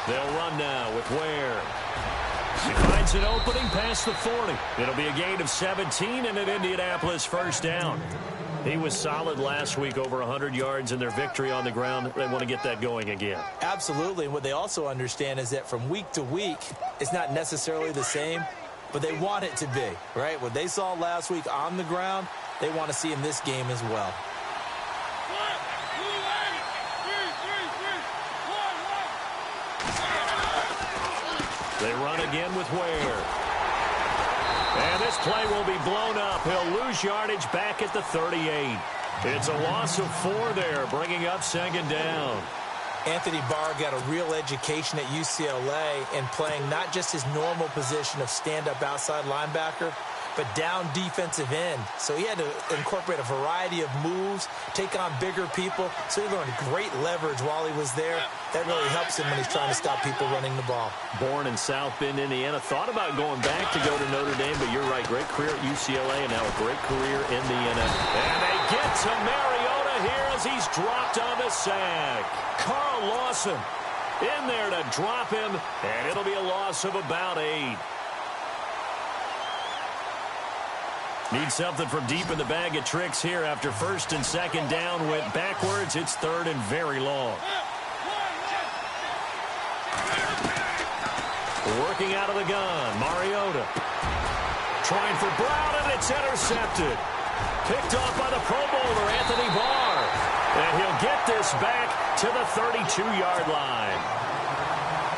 They'll run now with Ware. He finds an opening past the 40. It'll be a gain of 17 and an Indianapolis first down. He was solid last week, over 100 yards in their victory on the ground. They want to get that going again. Absolutely. And what they also understand is that from week to week, it's not necessarily the same, but they want it to be, right? What they saw last week on the ground, they want to see in this game as well. They run again with Ware. And this play will be blown up. He'll lose yardage back at the 38. It's a loss of 4 there, bringing up second down. Anthony Barr got a real education at UCLA in playing not just his normal position of stand-up outside linebacker, but down defensive end. So he had to incorporate a variety of moves, take on bigger people. So he learned great leverage while he was there. That really helps him when he's trying to stop people running the ball. Born in South Bend, Indiana. Thought about going back to go to Notre Dame, but you're right. Great career at UCLA and now a great career in the NFL. And they get to Mariota here as he's dropped on the sack. Carl Lawson in there to drop him, and it'll be a loss of about 8. Need something from deep in the bag of tricks here after first and second down went backwards. It's third and very long. Working out of the gun, Mariota. Trying for Brown, and it's intercepted. Picked off by the Pro Bowler, Anthony Barr. And he'll get this back to the 32-yard line.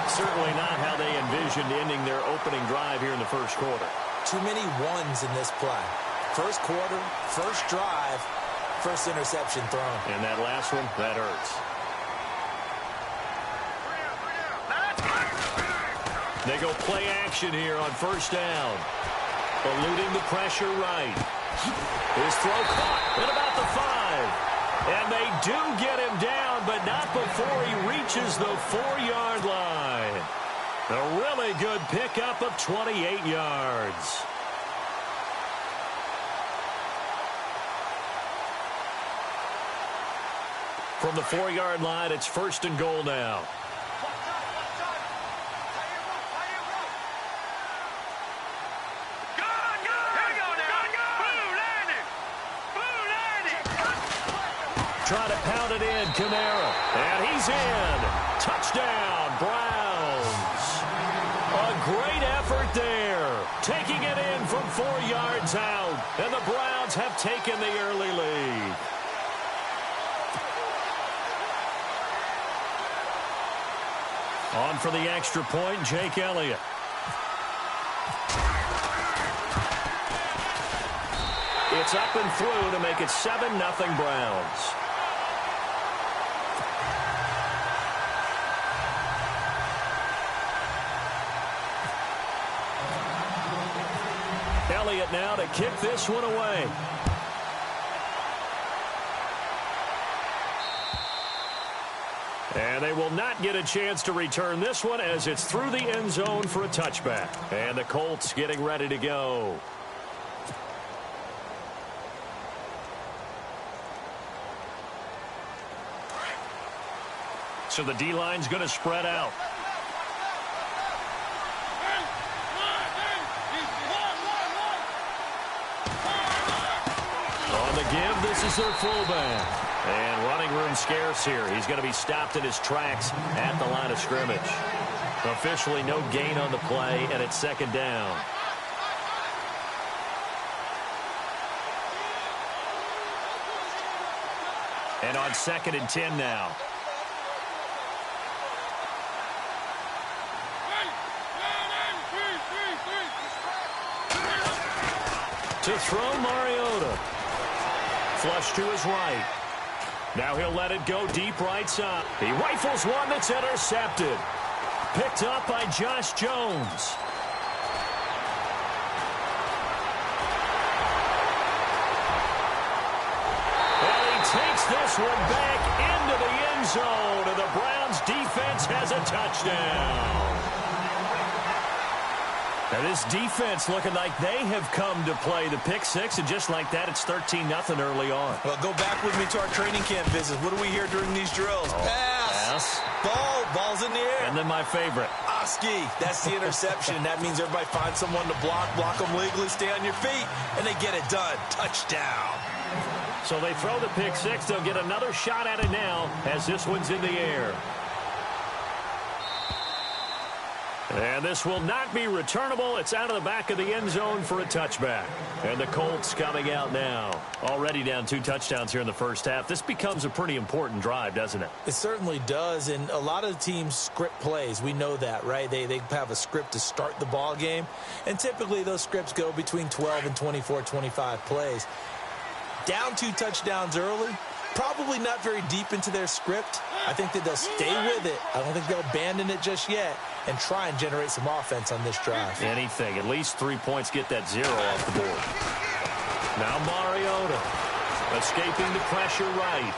Certainly not how they envisioned ending their opening drive here in the first quarter. Too many ones in this play. First quarter, first drive, first interception thrown. And that last one, that hurts. They go play action here on first down. Eluding the pressure right. His throw caught at about the 5. And they do get him down, but not before he reaches the 4-yard line. A really good pickup of 28 yards. From the 4-yard line, it's first and goal now. Trying to pound it in, Kamara. And he's in. Touchdown, Browns. A great effort there. Taking it in from 4 yards out. And the Browns have taken the early lead. On for the extra point, Jake Elliott. It's up and through to make it 7-0 Browns. Elliott now to kick this one away. And they will not get a chance to return this one as it's through the end zone for a touchback. And the Colts getting ready to go. So the D-line's going to spread out. On the give, this is their fullback. And running room scarce here. He's going to be stopped in his tracks at the line of scrimmage. Officially no gain on the play, and it's second down. And on 2nd and 10 now. To throw, Mariota. Flush to his right. Now he'll let it go deep right side. He rifles one that's intercepted. Picked up by Josh Jones. And he takes this one back into the end zone. And the Browns defense has a touchdown. Now this defense looking like they have come to play the pick six, and just like that, it's 13-0 early on. Well, go back with me to our training camp visits. What do we hear during these drills? Pass. Yes. Ball's in the air. And then my favorite. Oski, that's the interception. That means everybody finds someone to block them legally, stay on your feet, and they get it done. Touchdown. So they throw the pick six. They'll get another shot at it now as this one's in the air. And this will not be returnable. It's out of the back of the end zone for a touchback. And the Colts coming out now. Already down 2 touchdowns here in the first half. This becomes a pretty important drive, doesn't it? It certainly does. And a lot of the teams script plays. We know that, right? They have a script to start the ball game. And typically those scripts go between 12 and 24, 25 plays. Down 2 touchdowns early. Probably not very deep into their script. I think that they'll stay with it. I don't think they'll abandon it just yet and try and generate some offense on this drive. Anything. At least 3 points, get that 0 off the board. Now Mariota escaping the pressure right.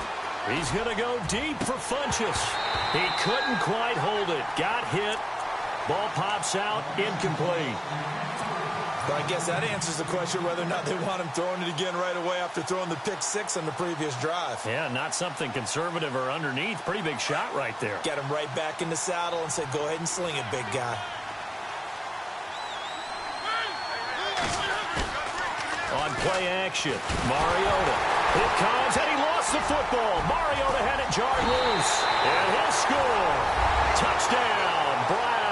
He's going to go deep for Funchess. He couldn't quite hold it. Got hit. Ball pops out. Incomplete. But I guess that answers the question whether or not they want him throwing it again right away after throwing the pick six on the previous drive. Yeah, not something conservative or underneath. Pretty big shot right there. Get him right back in the saddle and say, go ahead and sling it, big guy. On play action, Mariota. It comes, and he lost the football. Mariota had it jarred loose. And he'll score. Touchdown, Browns.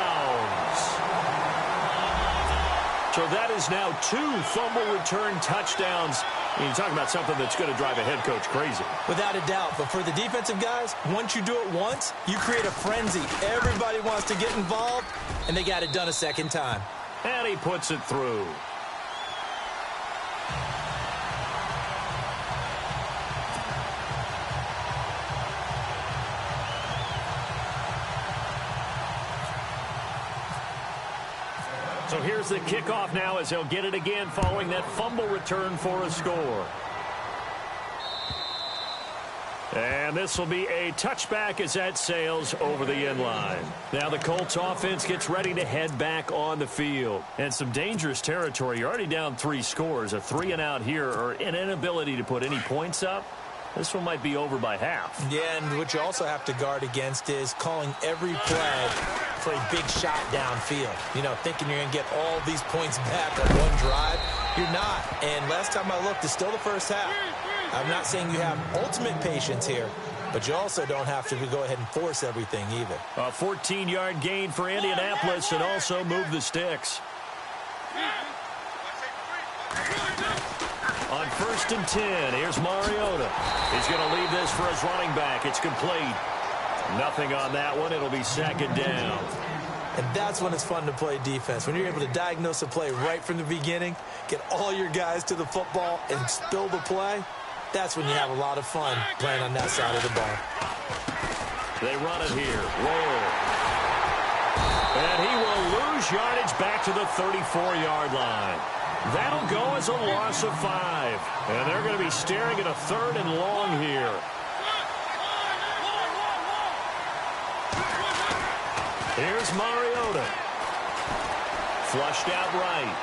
So that is now 2 fumble return touchdowns. You're talking about something that's going to drive a head coach crazy. Without a doubt. But for the defensive guys, once you do it once, you create a frenzy. Everybody wants to get involved, and they got it done a second time. And he puts it through. So here's the kickoff now as he'll get it again following that fumble return for a score. And this will be a touchback as that sails over the end line. Now the Colts offense gets ready to head back on the field. And some dangerous territory. You're already down 3 scores. A 3-and-out here or an inability to put any points up. This one might be over by half. Yeah, and what you also have to guard against is calling every play for a big shot downfield. You know, thinking you're going to get all these points back on one drive. You're not. And last time I looked, it's still the first half. I'm not saying you have ultimate patience here, but you also don't have to go ahead and force everything either. A 14-yard gain for Indianapolis and also move the sticks. On 1st and 10, here's Mariota. He's going to leave this for his running back. It's complete. Nothing on that one. It'll be 2nd down. And that's when it's fun to play defense. When you're able to diagnose a play right from the beginning, get all your guys to the football, and spill the play, that's when you have a lot of fun playing on that side of the ball. They run it here. Roll. And he will lose yardage back to the 34-yard line. That'll go as a loss of 5. And they're going to be staring at a 3rd and long here. Here's Mariota. Flushed out right.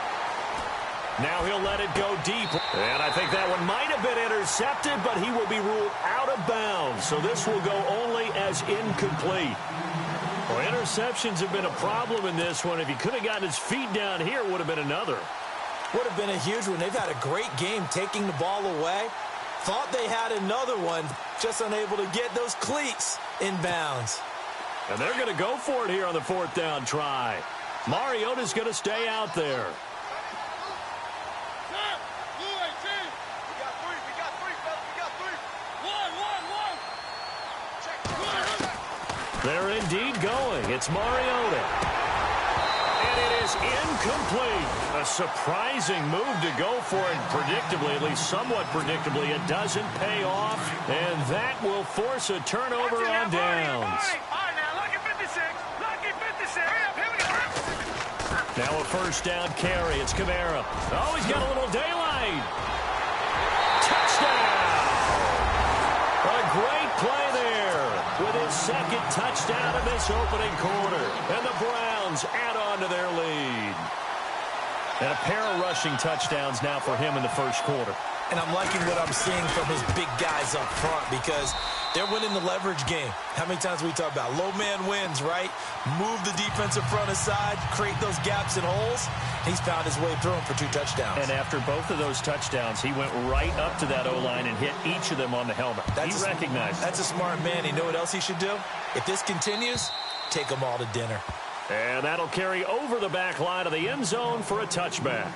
Now he'll let it go deep. And I think that one might have been intercepted, but he will be ruled out of bounds. So this will go only as incomplete. Well, interceptions have been a problem in this one. If he could have gotten his feet down here, it would have been another. Would have been a huge one. They've had a great game taking the ball away. Thought they had another one, just unable to get those cleats in bounds. And they're going to go for it here on the 4th down try. Mariota's going to stay out there. They're indeed going. It's Mariota. And it is incomplete. A surprising move to go for it. Predictably, at least somewhat predictably, it doesn't pay off. And that will force a turnover on downs. Now a 1st down carry. It's Kamara. Oh, he's got a little daylight. Touchdown. A great play there with his 2nd touchdown in this opening quarter. And the Browns add on to their lead. And a pair of rushing touchdowns now for him in the 1st quarter. And I'm liking what I'm seeing from his big guys up front because they're winning the leverage game. How many times we talk about low man wins, right? Move the defensive front aside, create those gaps and holes. He's found his way through them for 2 touchdowns. And after both of those touchdowns, he went right up to that O-line and hit each of them on the helmet. He recognized it. That's a smart man. You know what else he should do? If this continues, take them all to dinner. And that'll carry over the back line of the end zone for a touchback.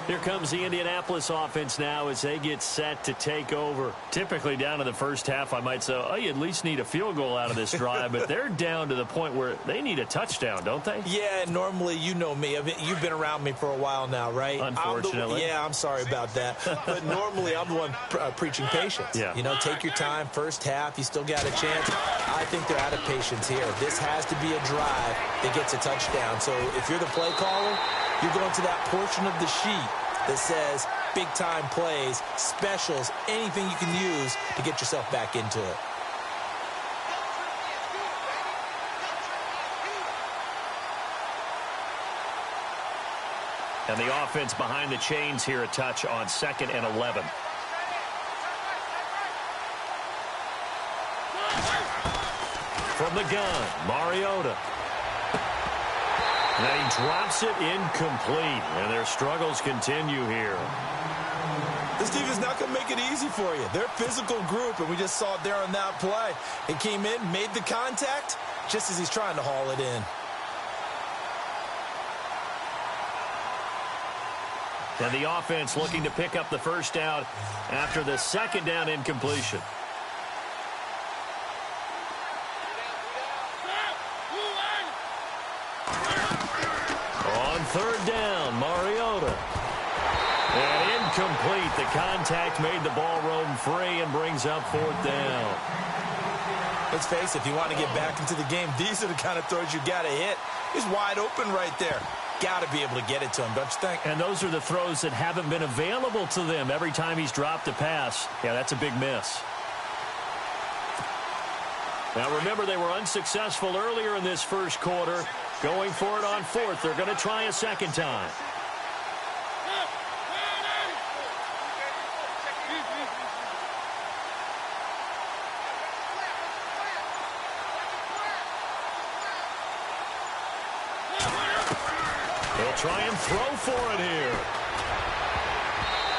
Here comes the Indianapolis offense now as they get set to take over. Typically down to the first half, I might say, oh, you at least need a field goal out of this drive, but they're down to the point where they need a touchdown, don't they? Yeah, normally, you know me. You've been around me for a while now, right? Unfortunately. I'm sorry about that. But normally, I'm the one preaching patience. Yeah. You know, take your time, first half, you still got a chance. I think they're out of patience here. This has to be a drive that gets a touchdown. So if you're the play caller, you're going to that portion of the sheet that says big-time plays, specials, anything you can use to get yourself back into it. And the offense behind the chains here a touch on 2nd and 11. From the gun, Mariota. And he drops it incomplete, and their struggles continue here. This defense is not going to make it easy for you. They're a physical group, and we just saw it there on that play. It came in, made the contact, just as he's trying to haul it in. And the offense looking to pick up the first down after the 2nd down incompletion. On 3rd down, Mariota. And incomplete. The contact made the ball roam free and brings up 4th down. Let's face it, if you want to get back into the game, these are the kind of throws you got to hit. He's wide open right there. Got to be able to get it to him, don't you think? And those are the throws that haven't been available to them every time he's dropped a pass. Yeah, that's a big miss. Now, remember, they were unsuccessful earlier in this first quarter. Going for it on 4th. They're going to try a 2nd time. They'll try and throw for it here.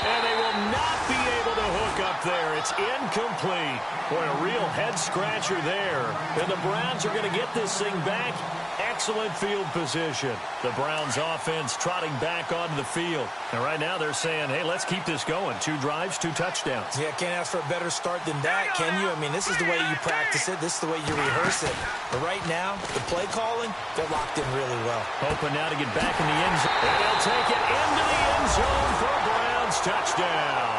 And they will not be able to hook up there. It's incomplete. Boy, a real head-scratcher there. And the Browns are going to get this thing back. Excellent field position. The Browns offense trotting back onto the field. And right now they're saying, hey, let's keep this going. 2 drives, 2 touchdowns. Yeah, can't ask for a better start than that, can you? I mean, this is the way you practice it. This is the way you rehearse it. But right now, the play calling, they're locked in really well. Hoping now to get back in the end zone. And they'll take it into the end zone for a Browns touchdown.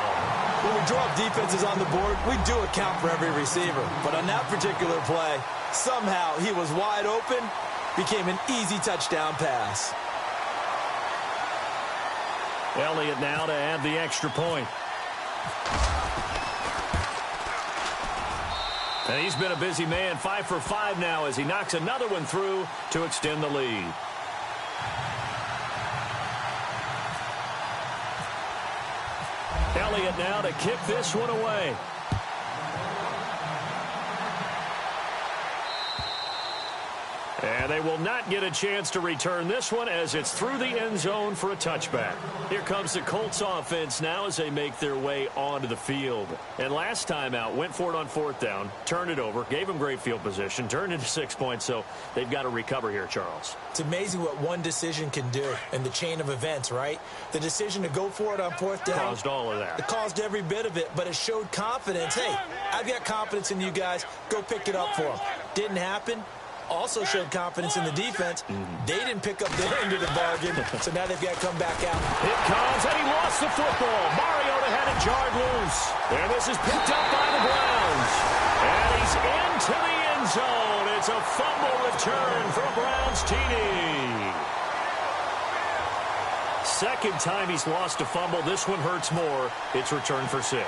When we draw up defenses on the board, we do account for every receiver. But on that particular play, somehow he was wide open, became an easy touchdown pass. Elliott now to add the extra point. And he's been a busy man, 5 for 5 now as he knocks another one through to extend the lead. Elliott now to kick this one away. And they will not get a chance to return this one as it's through the end zone for a touchback. Here comes the Colts offense now as they make their way onto the field. And last time out, went for it on 4th down, turned it over, gave them great field position, turned into 6 points, so they've got to recover here, Charles. It's amazing what one decision can do in the chain of events, right? The decision to go for it on 4th down. Caused all of that. It caused every bit of it, but it showed confidence. Hey, I've got confidence in you guys. Go pick it up for them. Didn't happen. Also showed confidence in the defense. They didn't pick up their end of the bargain, so now they've got to come back out. It comes, and he lost the football. Mariota had it jarred loose. And this is picked up by the Browns. And he's into the end zone. It's a fumble return for a Browns TD. Second time he's lost a fumble. This one hurts more. It's returned for 6.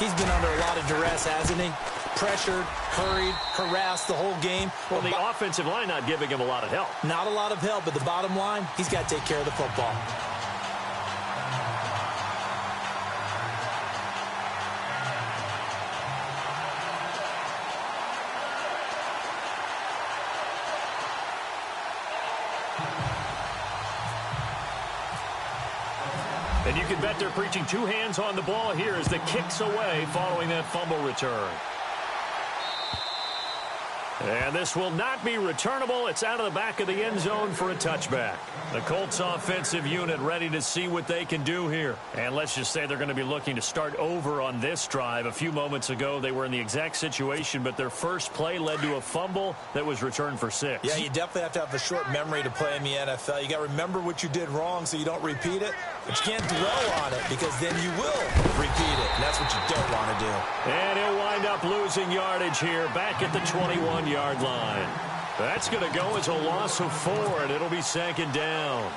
He's been under a lot of duress, hasn't he? Pressured, hurried, harassed the whole game. Well, the offensive line not giving him a lot of help. Not a lot of help, but the bottom line, he's got to take care of the football. And you can bet they're preaching two hands on the ball here as the kick's away following that fumble return. And this will not be returnable. It's out of the back of the end zone for a touchback. The Colts offensive unit ready to see what they can do here. And let's just say they're going to be looking to start over on this drive. A few moments ago, they were in the exact situation, but their first play led to a fumble that was returned for 6. Yeah, you definitely have to have a short memory to play in the NFL. You got to remember what you did wrong so you don't repeat it. But you can't dwell on it because then you will repeat it. And that's what you don't want to do. And he'll wind up losing yardage here back at the 21-yard line. That's going to go as a loss of 4, and it'll be 2nd down.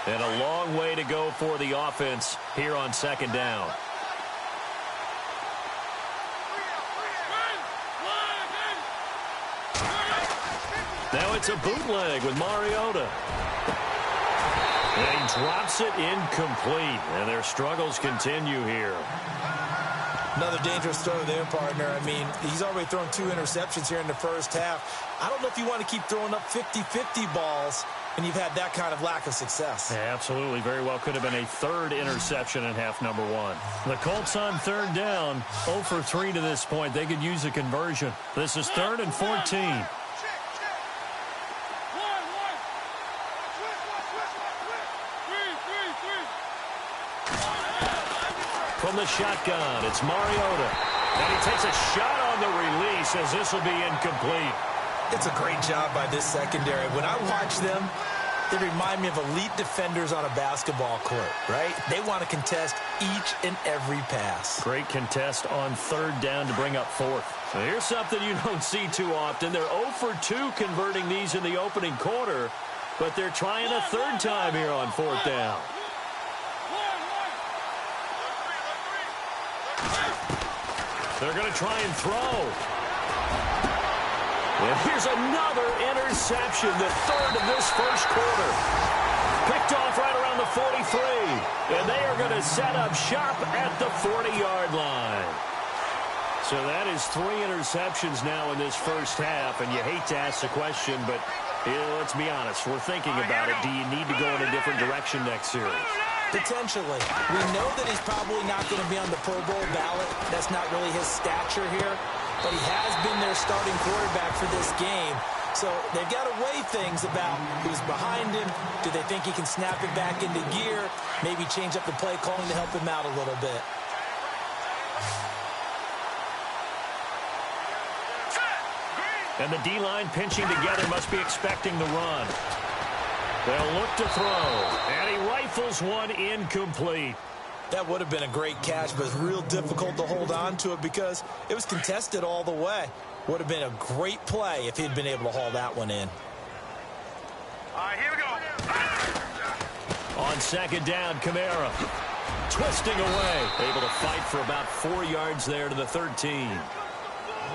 And a long way to go for the offense here on 2nd down. Now it's a bootleg with Mariota. And he drops it incomplete. And their struggles continue here. Another dangerous throw there, partner. I mean, he's already thrown 2 interceptions here in the first half. I don't know if you want to keep throwing up 50-50 balls when you've had that kind of lack of success. Yeah, absolutely. Very well could have been a 3rd interception in half number 1. The Colts on 3rd down, 0 for 3 to this point. They could use a conversion. This is 3rd and 14. From the shotgun, it's Mariota. And he takes a shot on the release as this will be incomplete. It's a great job by this secondary. When I watch them, they remind me of elite defenders on a basketball court, right? They want to contest each and every pass. Great contest on 3rd down to bring up 4th. So here's something you don't see too often. They're 0 for 2 converting these in the opening quarter, but they're trying a 3rd time here on 4th down. They're going to try and throw. And here's another interception, the 3rd of this first quarter. Picked off right around the 43. And they are going to set up shop at the 40-yard line. So that is 3 interceptions now in this first half. And you hate to ask the question, but let's be honest. We're thinking about it. Do you need to go in a different direction next series? Potentially. We know that he's probably not going to be on the Pro Bowl ballot. That's not really his stature here. But he has been their starting quarterback for this game. So they've got to weigh things about who's behind him. Do they think he can snap it back into gear? Maybe change up the play calling to help him out a little bit. And the D-line pinching together must be expecting the run. They'll look to throw, and he rifles one incomplete. That would have been a great catch, but it's real difficult to hold on to it because it was contested all the way. Would have been a great play if he'd been able to haul that one in. All right, here we go. On 2nd down, Kamara twisting away. Able to fight for about 4 yards there to the 13.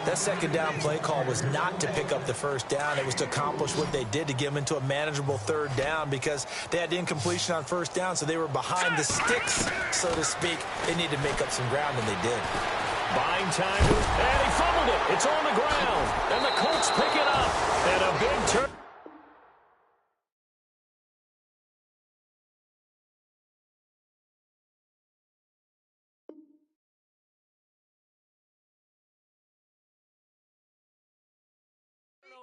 That 2nd down play call was not to pick up the 1st down. It was to accomplish what they did to get them into a manageable 3rd down because they had incompletion on 1st down, so they were behind the sticks, so to speak. They needed to make up some ground, and they did. Buying time, and he fumbled it. It's on the ground, and the Colts pick it up. And a big turn.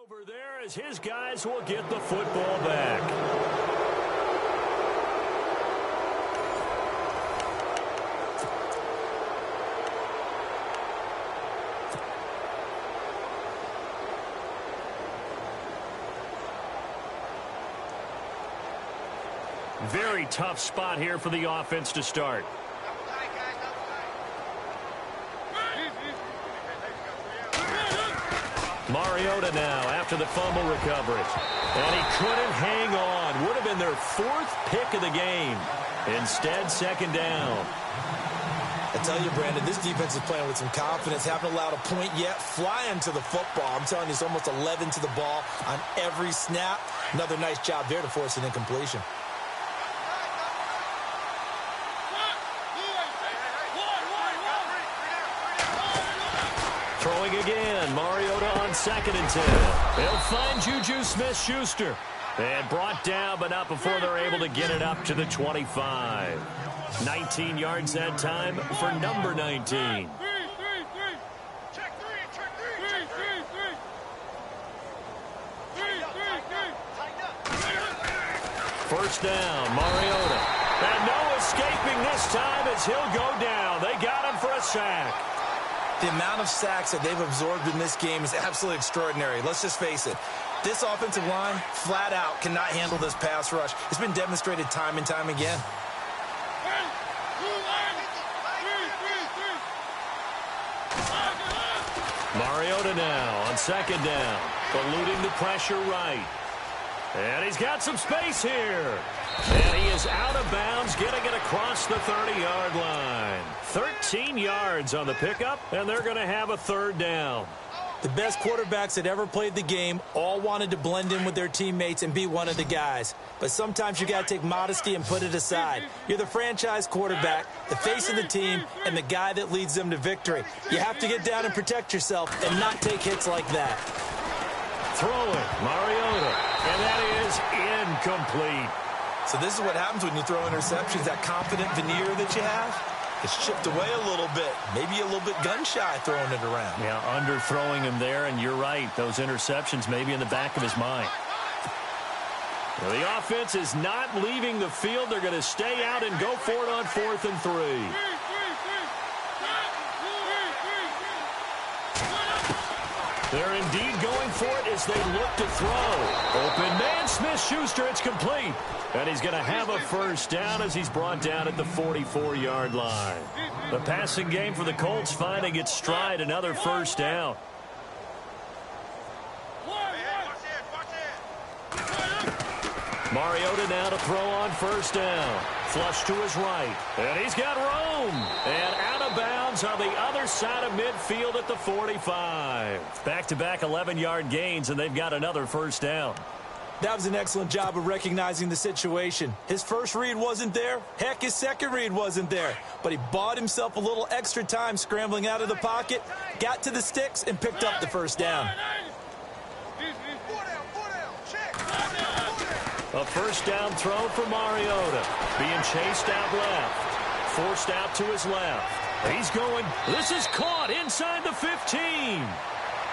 Over there as his guys will get the football back. Very tough spot here for the offense to start. Mariota now after the fumble recovery. And he couldn't hang on. Would have been their 4th pick of the game. Instead, 2nd down. I tell you, Brandon, this defense is playing with some confidence. Haven't allowed a point yet. Flying to the football. I'm telling you, it's almost 11 to the ball on every snap. Another nice job there to force an incompletion. Throwing again, Mariota on 2nd and 10. He'll find Juju Smith-Schuster. And brought down, but not before they're able to get it up to the 25. 19 yards that time for number 19. First down, Mariota. And no escaping this time as he'll go down. They got him for a sack. The amount of sacks that they've absorbed in this game is absolutely extraordinary. Let's just face it. This offensive line, flat out, cannot handle this pass rush. It's been demonstrated time and time again. Mariota now on 2nd down. Eluding the pressure right. And he's got some space here. And he is out of bounds, getting it across the 30-yard line. 13 yards on the pickup, and they're going to have a 3rd down. The best quarterbacks that ever played the game all wanted to blend in with their teammates and be one of the guys. But sometimes you got to take modesty and put it aside. You're the franchise quarterback, the face of the team, and the guy that leads them to victory. You have to get down and protect yourself and not take hits like that. Throwing, Mariota, and that is incomplete. So this is what happens when you throw interceptions, that confident veneer that you have. It's chipped away a little bit, maybe a little bit gun-shy throwing it around. Yeah, underthrowing him there, and you're right. Those interceptions may be in the back of his mind. Well, the offense is not leaving the field. They're going to stay out and go for it on 4th and 3. They're indeed going for it as they look to throw. Open man, Smith-Schuster, it's complete. And he's going to have a first down as he's brought down at the 44-yard line. The passing game for the Colts finding its stride, another first down. Mariota now to throw on 1st down. Flush to his right. And he's got room. And out of bounds on the other side of midfield at the 45. Back-to-back 11-yard gains, and they've got another first down. That was an excellent job of recognizing the situation. His first read wasn't there. Heck, his second read wasn't there. But he bought himself a little extra time scrambling out of the pocket, got to the sticks, and picked up the first down. A first down throw for Mariota. Being chased out left. Forced out to his left. He's going. This is caught inside the 15.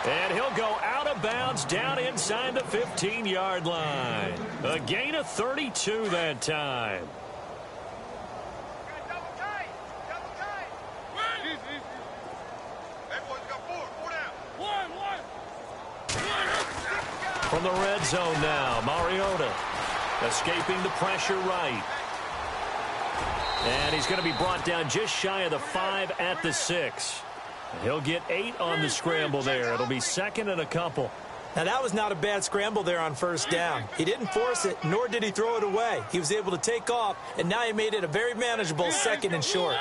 And he'll go out of bounds down inside the 15-yard line. A gain of 32 that time. From the red zone now, Mariota escaping the pressure right. And he's going to be brought down just shy of the 5 at the 6. He'll get 8 on the scramble there. It'll be 2nd and a couple. Now, that was not a bad scramble there on 1st down. He didn't force it, nor did he throw it away. He was able to take off, and now he made it a very manageable 2nd and short.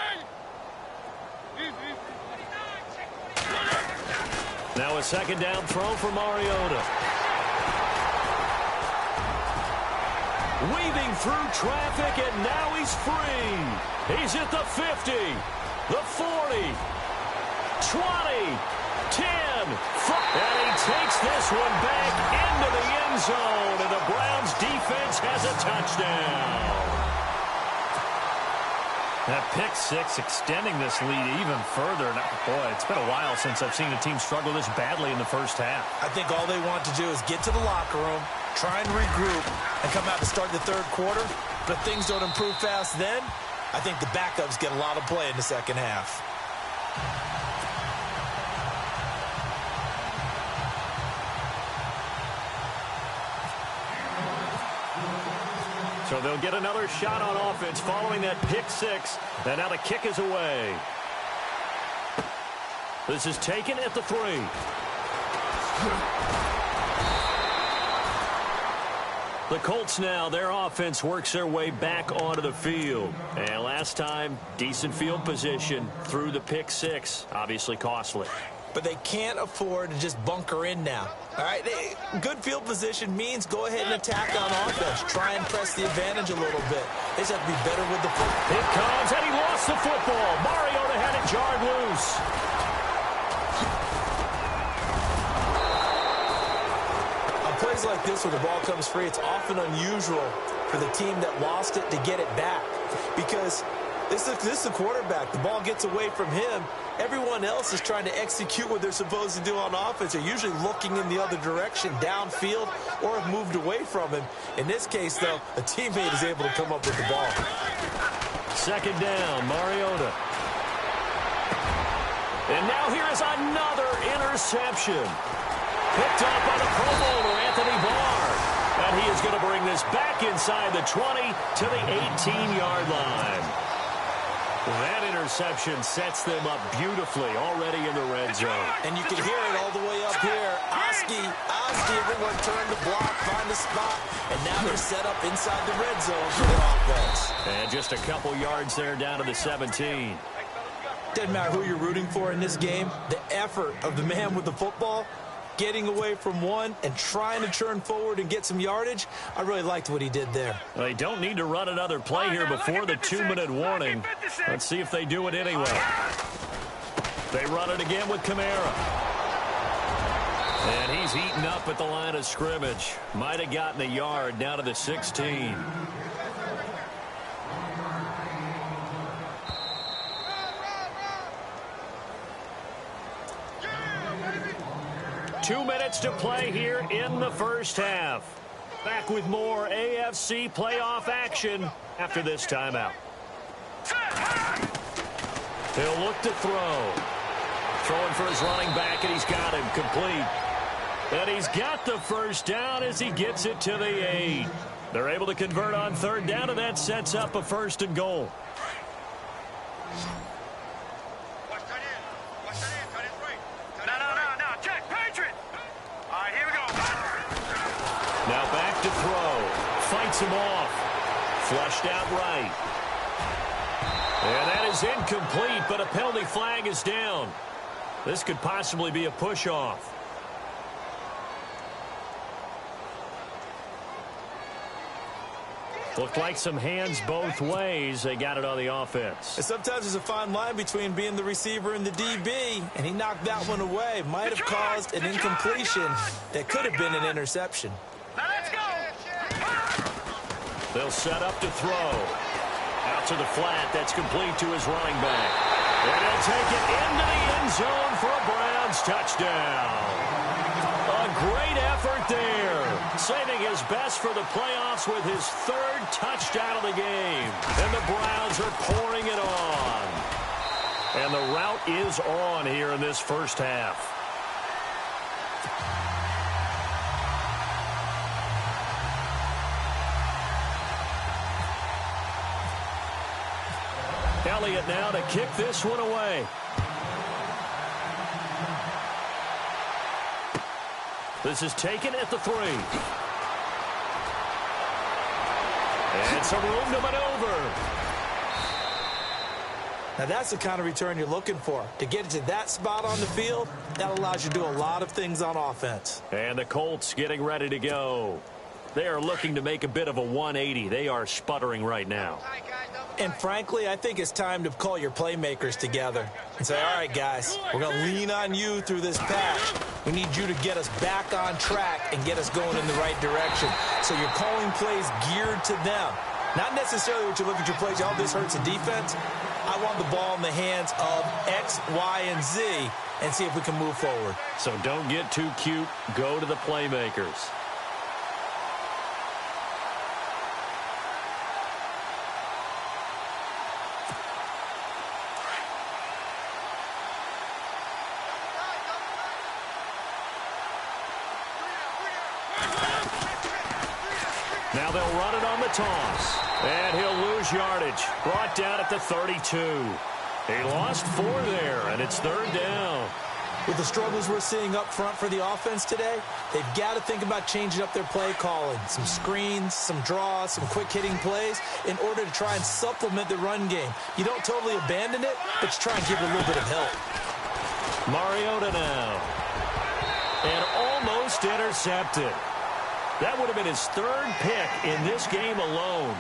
Now a 2nd down throw for Mariota. Weaving through traffic, and now he's free. He's at the 50, the 40. 20, 10, 5, and he takes this one back into the end zone, and the Browns defense has a touchdown. That pick 6 extending this lead even further. Now, boy, it's been a while since I've seen a team struggle this badly in the first half. I think all they want to do is get to the locker room, try and regroup, and come out to start the 3rd quarter. But if things don't improve fast then, I think the backups get a lot of play in the 2nd half. So they'll get another shot on offense following that pick 6. And now the kick is away. This is taken at the 3. The Colts now, their offense works their way back onto the field. And last time, decent field position through the pick six. Obviously costly. But they can't afford to just bunker in now. All right, good field position means go ahead and attack on offense. Try and press the advantage a little bit. They just have to be better with the football. It comes, and he lost the football. Mariota had it jarred loose. On plays like this where the ball comes free, it's often unusual for the team that lost it to get it back. Because this is the quarterback. The ball gets away from him. Everyone else is trying to execute what they're supposed to do on offense. They're usually looking in the other direction, downfield, or have moved away from him. In this case, though, a teammate is able to come up with the ball. Second down, Mariota. And now here is another interception. Picked up by the Pro Bowler, Anthony Barr. And he is going to bring this back inside the 20 to the 18-yard line. That interception sets them up beautifully already in the red zone. And you can hear it all the way up here. Oski, everyone turned to block, find a spot, and now they're set up inside the red zone for their offense. And just a couple yards there down to the 17. Doesn't matter who you're rooting for in this game. The effort of the man with the football, getting away from one and trying to turn forward and get some yardage, I really liked what he did there. They don't need to run another play here before the 2-minute warning. Let's see if they do it anyway. They run it again with Kamara. And he's eaten up at the line of scrimmage. Might have gotten a yard down to the 16. Two minutes to play here in the first half. Back with more AFC playoff action after this timeout. He'll look to throw. Throwing for his running back, and he's got him complete. And he's got the first down as he gets it to the 8. They're able to convert on third down, and that sets up a 1st and goal. Now back to throw. Fights him off. Flushed out right. And that is incomplete, but a penalty flag is down. This could possibly be a push-off. Looked like some hands both ways. They got it on the offense. And sometimes there's a fine line between being the receiver and the DB, and he knocked that one away. Might have caused an incompletion that could have been an interception. Now let's go. They'll set up to throw. Out to the flat. That's complete to his running back. And he'll take it into the end zone for a Browns touchdown. A great effort there. Saving his best for the playoffs with his 3rd touchdown of the game. And the Browns are pouring it on. And the route is on here in this first half. Elliott now to kick this one away. This is taken at the 3. And some room to maneuver. Now that's the kind of return you're looking for. To get to that spot on the field, that allows you to do a lot of things on offense. And the Colts getting ready to go. They are looking to make a bit of a 180. They are sputtering right now. And frankly, I think it's time to call your playmakers together and say, all right, guys, we're going to lean on you through this patch. We need you to get us back on track and get us going in the right direction. So you're calling plays geared to them. Not necessarily what you look at your plays, oh, this hurts the defense. I want the ball in the hands of X, Y, and Z and see if we can move forward. So don't get too cute. Go to the playmakers. Now they'll run it on the toss. And he'll lose yardage. Brought down at the 32. He lost 4 there, and it's 3rd down. With the struggles we're seeing up front for the offense today, they've got to think about changing up their play calling. Some screens, some draws, some quick-hitting plays in order to try and supplement the run game. You don't totally abandon it, but you try and give it a little bit of help. Mariota now. And almost intercepted. That would have been his third pick in this game alone.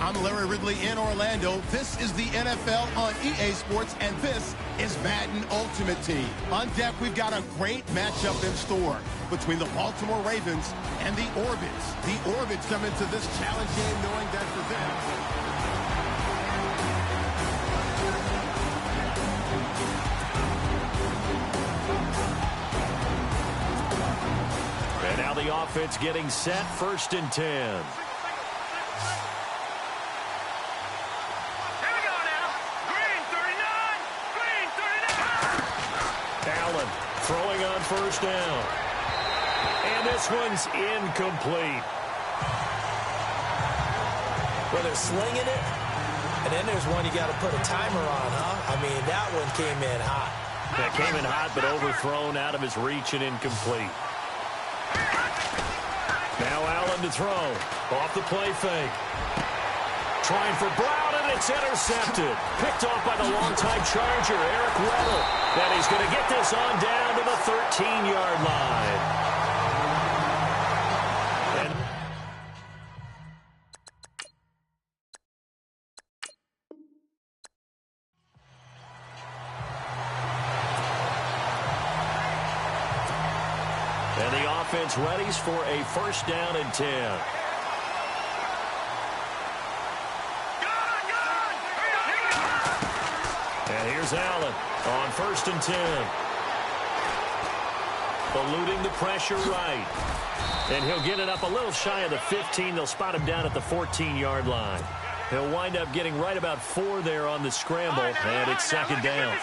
I'm Larry Ridley in Orlando. This is the NFL on EA Sports, and this is Madden Ultimate Team. On deck, we've got a great matchup in store between the Baltimore Ravens and the Orbits. The Orbits come into this challenge game knowing that for them... And now the offense getting set, 1st and 10. Here we go now. Green 39. Green 39. Allen throwing on 1st down. And this one's incomplete. Well, they're slinging it, and then there's one you got to put a timer on, huh? I mean, that one came in hot. That came in hot, but overthrown out of his reach and incomplete. Now Allen to throw. Off the play fake. Trying for Brown, and it's intercepted. Picked off by the longtime Charger, Eric Weddle. And he's going to get this on down to the 13-yard line. And the offense readies for a 1st down and 10. And here's Allen on 1st and 10. Eluding the pressure right. And he'll get it up a little shy of the 15. They'll spot him down at the 14-yard line. He'll wind up getting right about 4 there on the scramble, and it's 2nd down.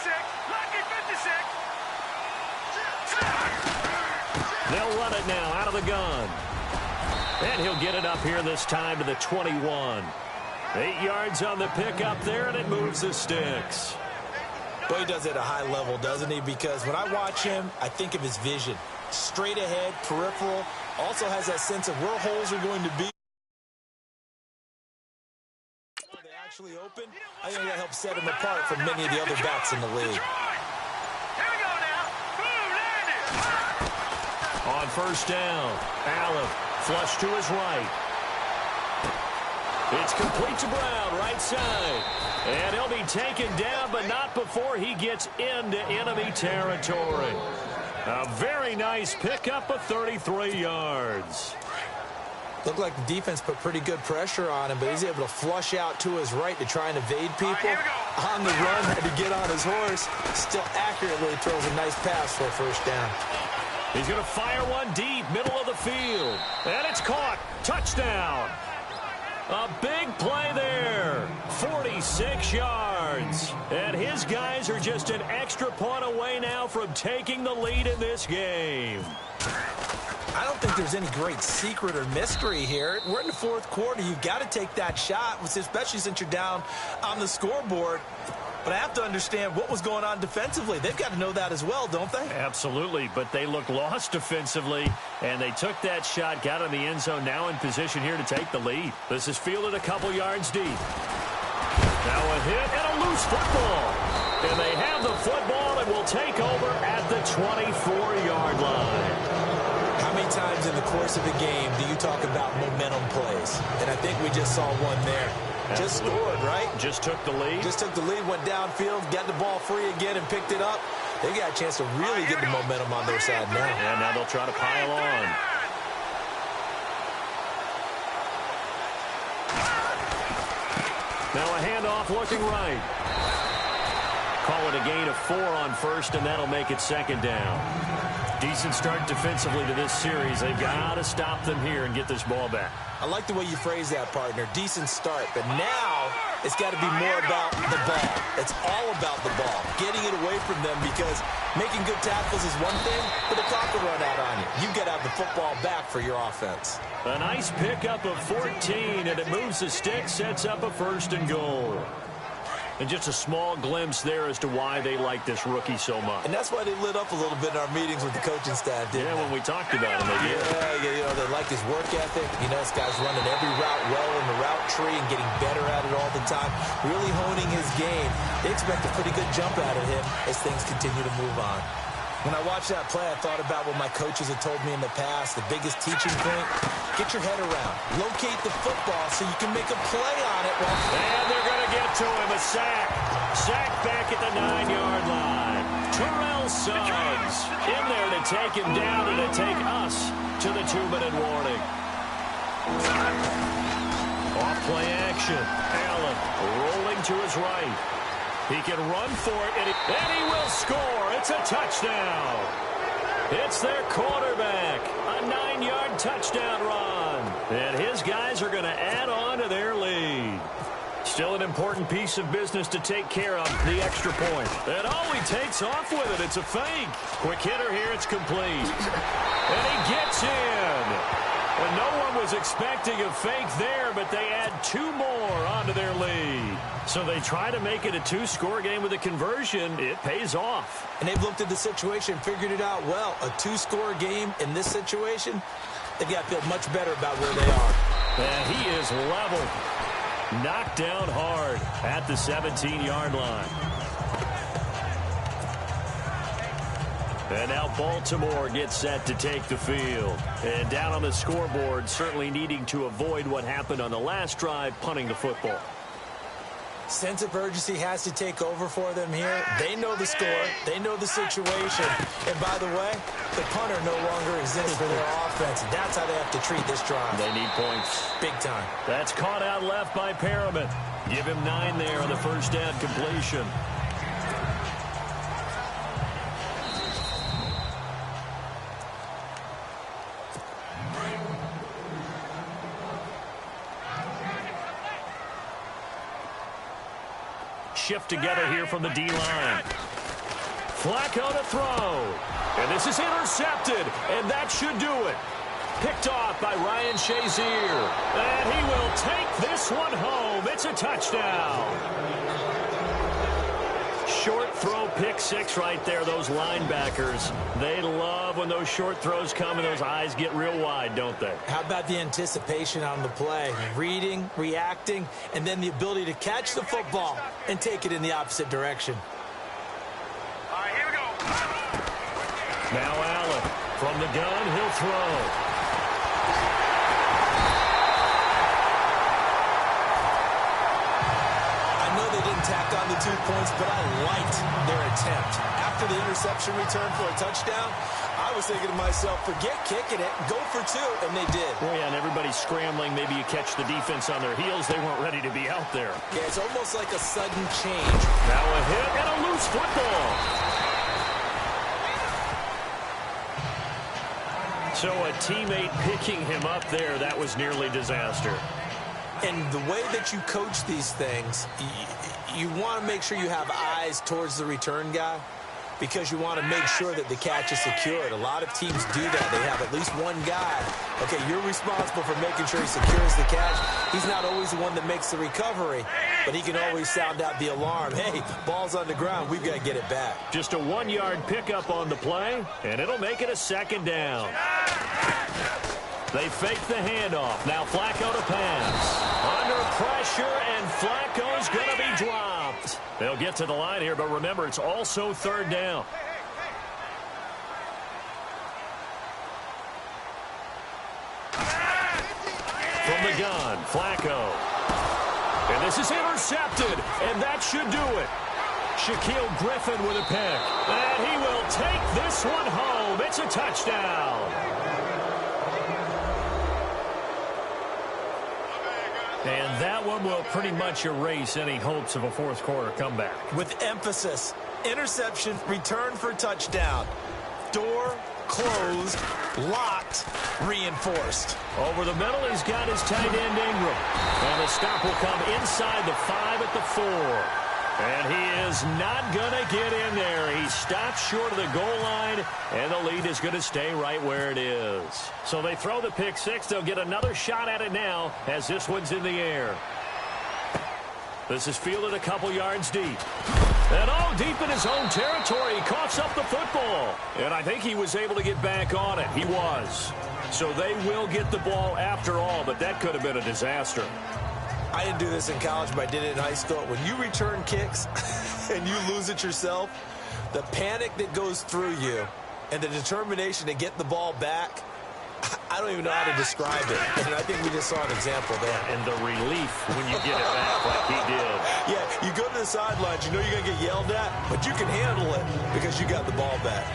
They'll run it now out of the gun. And he'll get it up here this time to the 21. 8 yards on the pickup there, and it moves the sticks. Well, he does it at a high level, doesn't he? Because when I watch him, I think of his vision. Straight ahead, peripheral. Also has that sense of where holes are going to be. They actually open. I think that helps set him apart from many of the other backs in the league. On 1st down, Allen flush to his right. It's complete to Brown, right side. And he'll be taken down, but not before he gets into enemy territory. A very nice pickup of 33 yards. Looked like the defense put pretty good pressure on him, but he's able to flush out to his right to try and evade people. On the run, had to get on his horse. Still accurately throws a nice pass for a 1st down. He's going to fire one deep, middle of the field. And it's caught. Touchdown. A big play there. 46 yards. And his guys are just an extra point away now from taking the lead in this game. I don't think there's any great secret or mystery here. We're in the 4th quarter. You've got to take that shot, especially since you're down on the scoreboard. But I have to understand what was going on defensively. They've got to know that as well, don't they? Absolutely, but they look lost defensively, and they took that shot, got in the end zone, now in position here to take the lead. This is fielded a couple yards deep. Now a hit and a loose football. And they have the football and will take over at the 24-yard line. How many times in the course of a game do you talk about momentum plays? And I think we just saw one there. Just scored, right? Just took the lead. Just took the lead, went downfield, got the ball free again, and picked it up. They got a chance to really get the momentum on their side now. Yeah, now they'll try to pile on. Now a handoff looking right. Call it a gain of 4 on 1st, and that'll make it 2nd down. Decent start defensively to this series. They've got to stop them here and get this ball back. I like the way you phrase that, partner. Decent start. But now it's got to be more about the ball. It's all about the ball. Getting it away from them, because making good tackles is one thing, but the clock will run out on you. You've got to have the football back for your offense. A nice pickup of 14, and it moves the stick, sets up a 1st and goal. And just a small glimpse there as to why they like this rookie so much. And that's why they lit up a little bit in our meetings with the coaching staff, didn't they? When we talked about him, they did. Yeah, they like his work ethic. You know, this guy's running every route well in the route tree and getting better at it all the time, really honing his game. They expect a pretty good jump out of him as things continue to move on. When I watched that play, I thought about what my coaches had told me in the past. The biggest teaching point, get your head around. Locate the football so you can make a play on it. And they're going to get to him. A sack. Sack back at the 9-yard line. Terrell Suggs in there to take him down and to take us to the 2-minute warning. Off play action. Allen rolling to his right. He can run for it, and he will score. It's a touchdown. It's their quarterback. A 9-yard touchdown run. And his guys are going to add on to their lead. Still an important piece of business to take care of, the extra point. And he takes off with it. It's a fake. Quick hitter here. It's complete. And he gets in. Well, no one was expecting a fake there, but they add 2 more onto their lead. So they try to make it a 2-score game with a conversion. It pays off. And they've looked at the situation, figured it out well. A 2-score game in this situation, they've got to feel much better about where they are. And he is level. Knocked down hard at the 17-yard line. And now Baltimore gets set to take the field. And down on the scoreboard, certainly needing to avoid what happened on the last drive, punting the football. Sense of urgency has to take over for them here. They know the score. They know the situation. And by the way, the punter no longer exists for their offense. That's how they have to treat this drive. They need points. Big time. That's caught out left by Perriman. Give him 9 there on the first down completion. Shift together here from the D-line. Flacco to throw. And this is intercepted, and that should do it. Picked off by Ryan Shazier. And he will take this one home. It's a touchdown. Short throw, pick 6 right there. Those linebackers, they love when those short throws come and those eyes get real wide, don't they? How about the anticipation on the play? Reading, reacting, and then the ability to catch the football and take it in the opposite direction. All right, here we go. Now Allen from the gun, he'll throw. Tacked on the 2 points, but I liked their attempt. After the interception return for a touchdown, I was thinking to myself, forget kicking it, go for 2, and they did. Oh, yeah, and everybody's scrambling. Maybe you catch the defense on their heels. They weren't ready to be out there. Yeah, it's almost like a sudden change. Now a hit and a loose football. So a teammate picking him up there, that was nearly disaster. And the way that you coach these things, you want to make sure you have eyes towards the return guy because you want to make sure that the catch is secured. A lot of teams do that. They have at least one guy. Okay, you're responsible for making sure he secures the catch. He's not always the one that makes the recovery, but he can always sound out the alarm. Hey, ball's on the ground. We've got to get it back. Just a 1-yard pickup on the play, and it'll make it a 2nd down. They fake the handoff. Now Flacco to pass. Under pressure, and Flacco's going to be dropped. They'll get to the line here, but remember, it's also 3rd down. From the gun, Flacco. And this is intercepted, and that should do it. Shaquille Griffin with a pick. And he will take this one home. It's a touchdown. And that one will pretty much erase any hopes of a 4th quarter comeback. With emphasis, interception, return for touchdown. Door closed, locked, reinforced. Over the middle, he's got his tight end Ingram. And the stop will come inside the 5 at the 4. And he is not going to get in there. He stops short of the goal line, and the lead is going to stay right where it is. So they throw the pick 6. They'll get another shot at it now as this one's in the air. This is fielded a couple yards deep. And deep in his own territory, he coughs up the football. And I think he was able to get back on it. He was. So they will get the ball after all, but that could have been a disaster. I didn't do this in college, but I did it in high school. When you return kicks and you lose it yourself, The panic that goes through you and the determination to get the ball back, I don't even know how to describe it. And I think we just saw an example there. And the relief when you get it back like he did. Yeah, you go to the sidelines, you know you're going to get yelled at, but you can handle it because you got the ball back.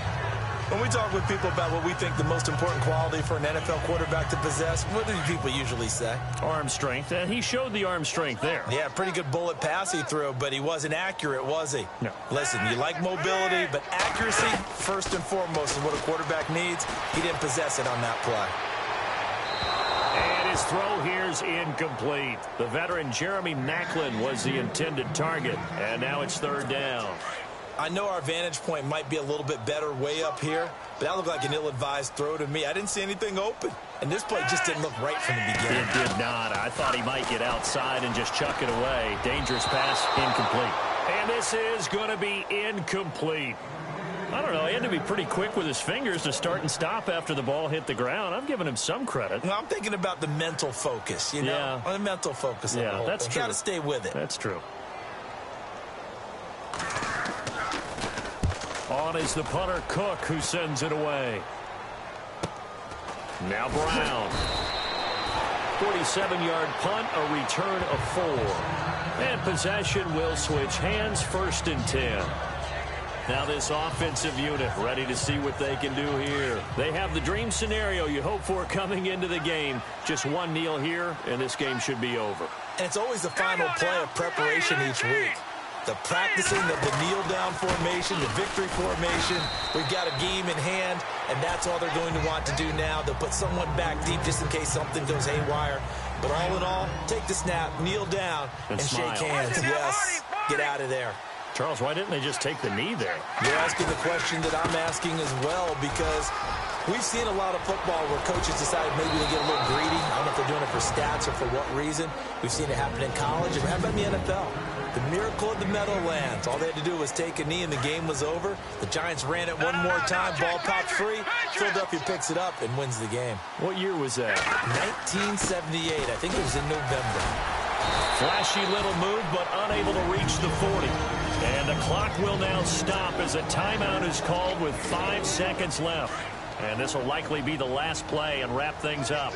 When we talk with people about what we think the most important quality for an NFL quarterback to possess, what do people usually say? Arm strength, and he showed the arm strength there. Yeah, pretty good bullet pass he threw, but he wasn't accurate, was he? No. Listen, you like mobility, but accuracy, first and foremost, is what a quarterback needs. He didn't possess it on that play. And his throw here's incomplete. The veteran Jeremy Maclin was the intended target, and now it's third down. I know our vantage point might be a little bit better way up here, but that looked like an ill-advised throw to me. I didn't see anything open, and this play just didn't look right from the beginning. It did not. I thought he might get outside and just chuck it away. Dangerous pass, incomplete. And this is going to be incomplete. I don't know. He had to be pretty quick with his fingers to start and stop after the ball hit the ground. I'm giving him some credit. Well, I'm thinking about the mental focus, you know? Yeah. The mental focus of the whole that's thing. true. Got to stay with it. That's true. On is the punter, Cook, who sends it away. Now Brown. 47-yard punt, a return of 4. And possession will switch hands, 1st and 10. Now this offensive unit ready to see what they can do here. They have the dream scenario you hope for coming into the game. Just one kneel here, and this game should be over. And it's always the final play of preparation each week. The practicing of the kneel-down formation, the victory formation. We've got a game in hand, and that's all they're going to want to do now. They'll put someone back deep just in case something goes haywire. But all in all, take the snap, kneel down, and shake hands. Yes, get out of there. Charles, why didn't they just take the knee there? You're asking the question that I'm asking as well, because we've seen a lot of football where coaches decide maybe they get a little greedy. I don't know if they're doing it for stats or for what reason. We've seen it happen in college, and how about in the NFL? The miracle of the Meadowlands. All they had to do was take a knee, and the game was over. The Giants ran it one more time. Ball popped free. Philadelphia picks it up and wins the game. What year was that? 1978. I think it was in November. Flashy little move, but unable to reach the 40. And the clock will now stop as a timeout is called with 5 seconds left. And this will likely be the last play and wrap things up.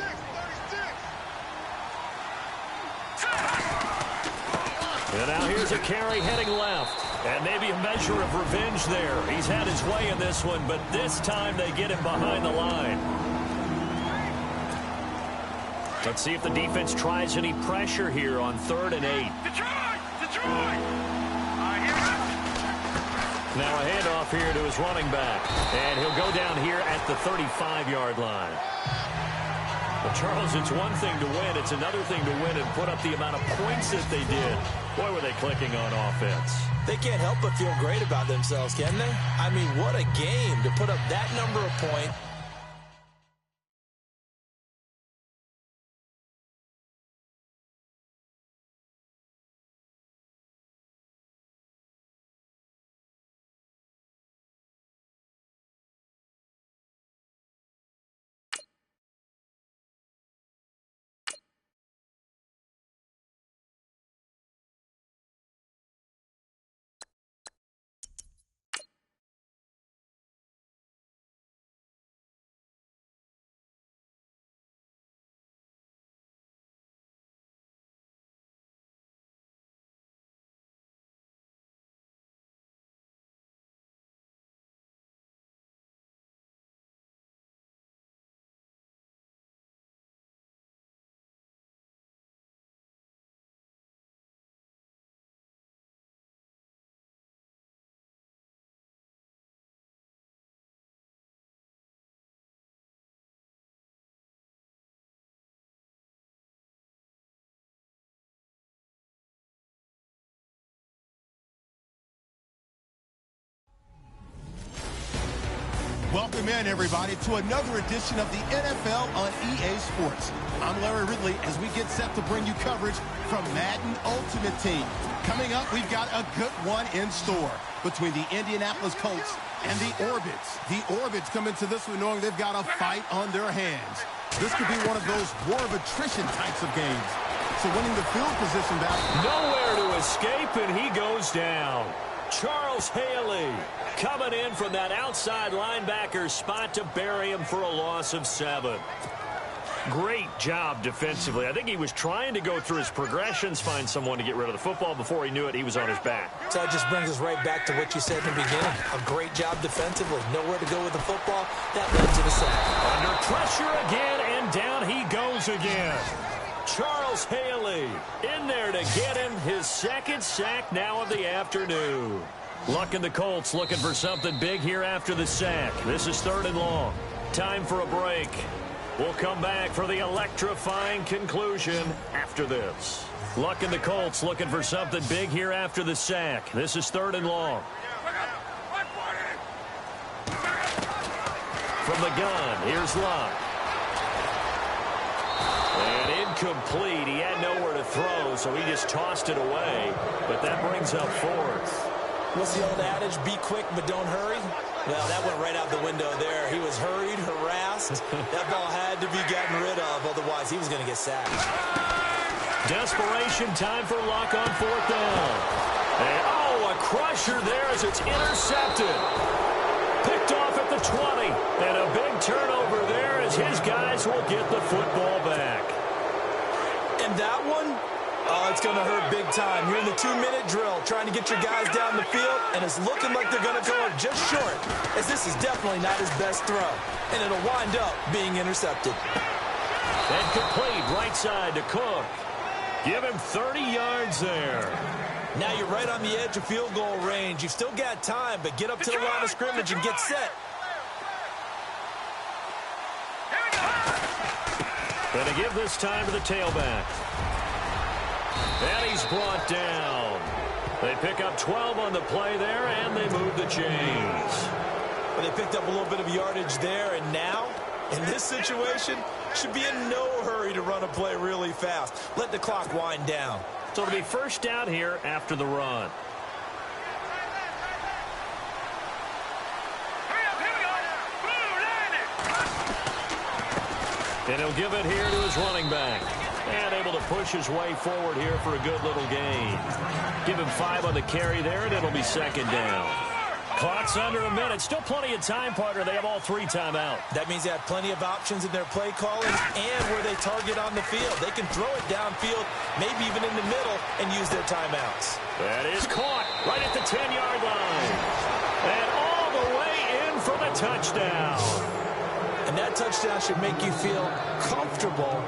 And now here's a carry heading left. And maybe a measure of revenge there. He's had his way in this one, but this time they get him behind the line. Let's see if the defense tries any pressure here on 3rd and 8. Detroit! Now a handoff here to his running back. And he'll go down here at the 35-yard line. But Charles, it's one thing to win. It's another thing to win and put up the amount of points that they did. Boy, were they clicking on offense. They can't help but feel great about themselves, can they? I mean, what a game to put up that number of points. Welcome in, everybody, to another edition of the NFL on EA Sports. I'm Larry Ridley as we get set to bring you coverage from Madden Ultimate Team. Coming up, we've got a good one in store between the Indianapolis Colts and the Orbits. The Orbits come into this one knowing they've got a fight on their hands. This could be one of those war of attrition types of games. So winning the field position battle. Nowhere to escape, and he goes down. Charles Haley coming in from that outside linebacker spot to bury him for a loss of 7. Great job defensively. I think he was trying to go through his progressions, find someone to get rid of the football. Before he knew it, he was on his back. So that just brings us right back to what you said in the beginning. A great job defensively. Nowhere to go with the football. That led to the sack. Under pressure again, and down he goes again. Charles Haley in there to get him his second sack now of the afternoon. Luck and the Colts looking for something big here after the sack. This is 3rd and long. Time for a break. We'll come back for the electrifying conclusion after this. Luck and the Colts looking for something big here after the sack. This is 3rd and long. From the gun, here's Luck. And incomplete. He had nowhere to throw, so he just tossed it away. But that brings up 4th. What's the old adage? Be quick, but don't hurry. Well, that went right out the window there. He was hurried, harassed. That ball had to be gotten rid of, otherwise he was going to get sacked. Desperation time for Luck on 4th down. And, a crusher there as it's intercepted. Picked off at the 20. And a big turnover there as his guys will get the football back. And that one, it's going to hurt big time. You're in the 2-minute drill trying to get your guys down the field, and it's looking like they're going to go up just short, as this is definitely not his best throw, and it'll wind up being intercepted. And complete right side to Cook. Give him 30 yards there. Now you're right on the edge of field goal range. You've still got time, but get up to the line of scrimmage and get set. Going to give this time to the tailback. And he's brought down. They pick up 12 on the play there, and they move the chains. Well, they picked up a little bit of yardage there, and now, in this situation, should be in no hurry to run a play really fast. Let the clock wind down. So it'll be 1st down here after the run. And he'll give it here to his running back. And able to push his way forward here for a good little gain. Give him 5 on the carry there, and it'll be 2nd down. Clock's under a minute. Still plenty of time, partner. They have all 3 timeouts. That means they have plenty of options in their play calling and where they target on the field. They can throw it downfield, maybe even in the middle, and use their timeouts. That is caught right at the 10-yard line. And all the way in for the touchdown. And that touchdown should make you feel comfortable.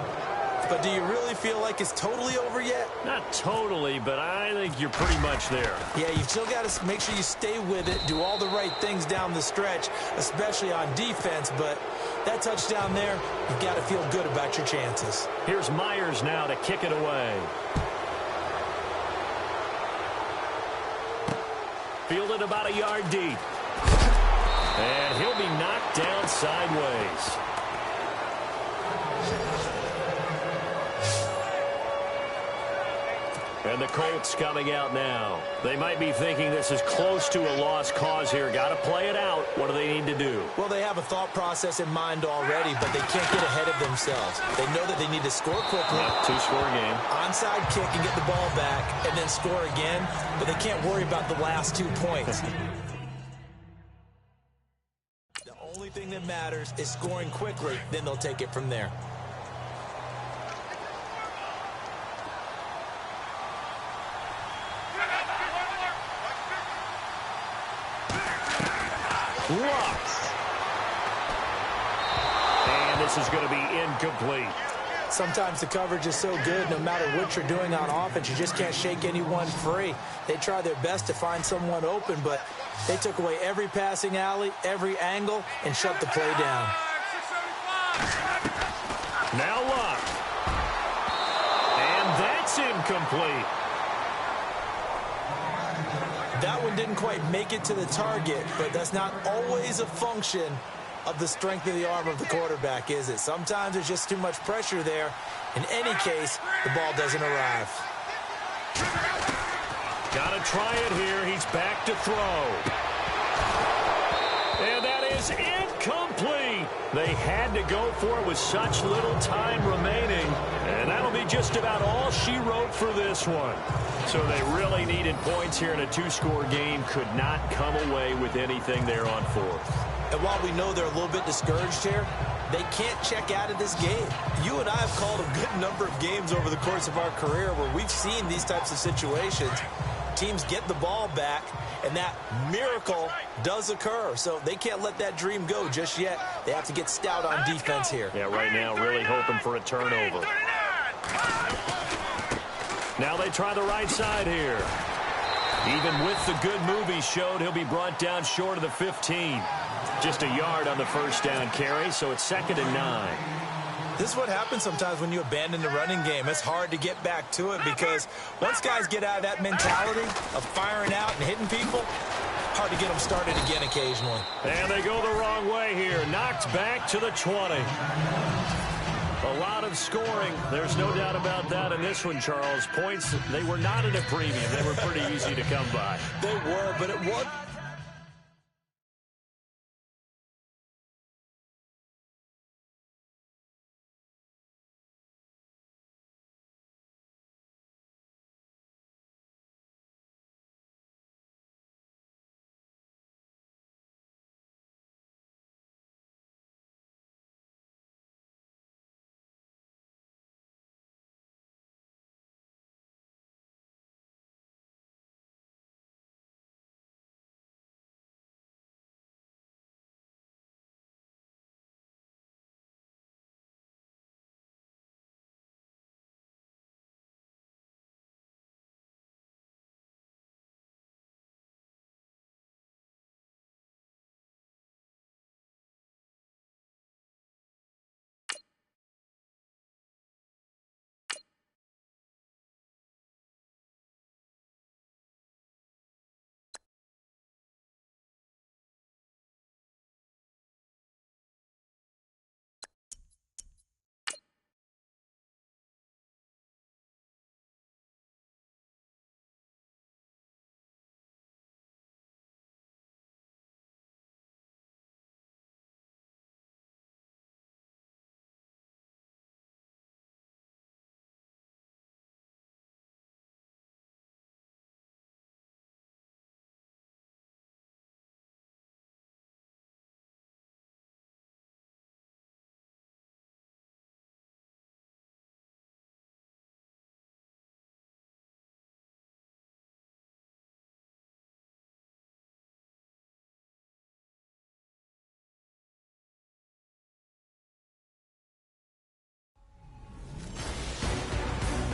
But do you really feel like it's totally over yet? Not totally, but I think you're pretty much there. Yeah, you've still got to make sure you stay with it, do all the right things down the stretch, especially on defense. But that touchdown there, you've got to feel good about your chances. Here's Myers now to kick it away. Fielded about a yard deep. And he'll be knocked down sideways. And the Colts coming out now. They might be thinking this is close to a lost cause here. Got to play it out. What do they need to do? Well, they have a thought process in mind already, but they can't get ahead of themselves. They know that they need to score quickly. Yeah, 2-score game. Onside kick and get the ball back and then score again, but they can't worry about the last 2 points. The only thing that matters is scoring quickly, then they'll take it from there. Luck. And this is going to be incomplete. Sometimes the coverage is so good, no matter what you're doing on offense, you just can't shake anyone free. They try their best to find someone open, but they took away every passing alley, every angle, and shut the play down. Now Luck. And that's incomplete. That one didn't quite make it to the target, but that's not always a function of the strength of the arm of the quarterback, is it? Sometimes there's just too much pressure there. In any case, the ball doesn't arrive. Got to try it here. He's back to throw. And that is incomplete. They had to go for it with such little time remaining, and that'll be just about all she wrote for this one. So they really needed points here in a two-score game. Could not come away with anything there on fourth. And while we know they're a little bit discouraged here, they can't check out of this game. You and I have called a good number of games over the course of our career where we've seen these types of situations. Teams get the ball back, and that miracle does occur. So they can't let that dream go just yet. They have to get stout on defense here. Yeah, right now really hoping for a turnover. Now they try the right side here. Even with the good move he showed, he'll be brought down short of the 15. Just a yard on the first down carry, so it's 2nd and 9. This is what happens sometimes when you abandon the running game. It's hard to get back to it because once guys get out of that mentality of firing out and hitting people, hard to get them started again occasionally. And they go the wrong way here. Knocked back to the 20. A lot of scoring. There's no doubt about that in this one, Charles. Points, they were not at a premium. They were pretty easy to come by. They were, but it was.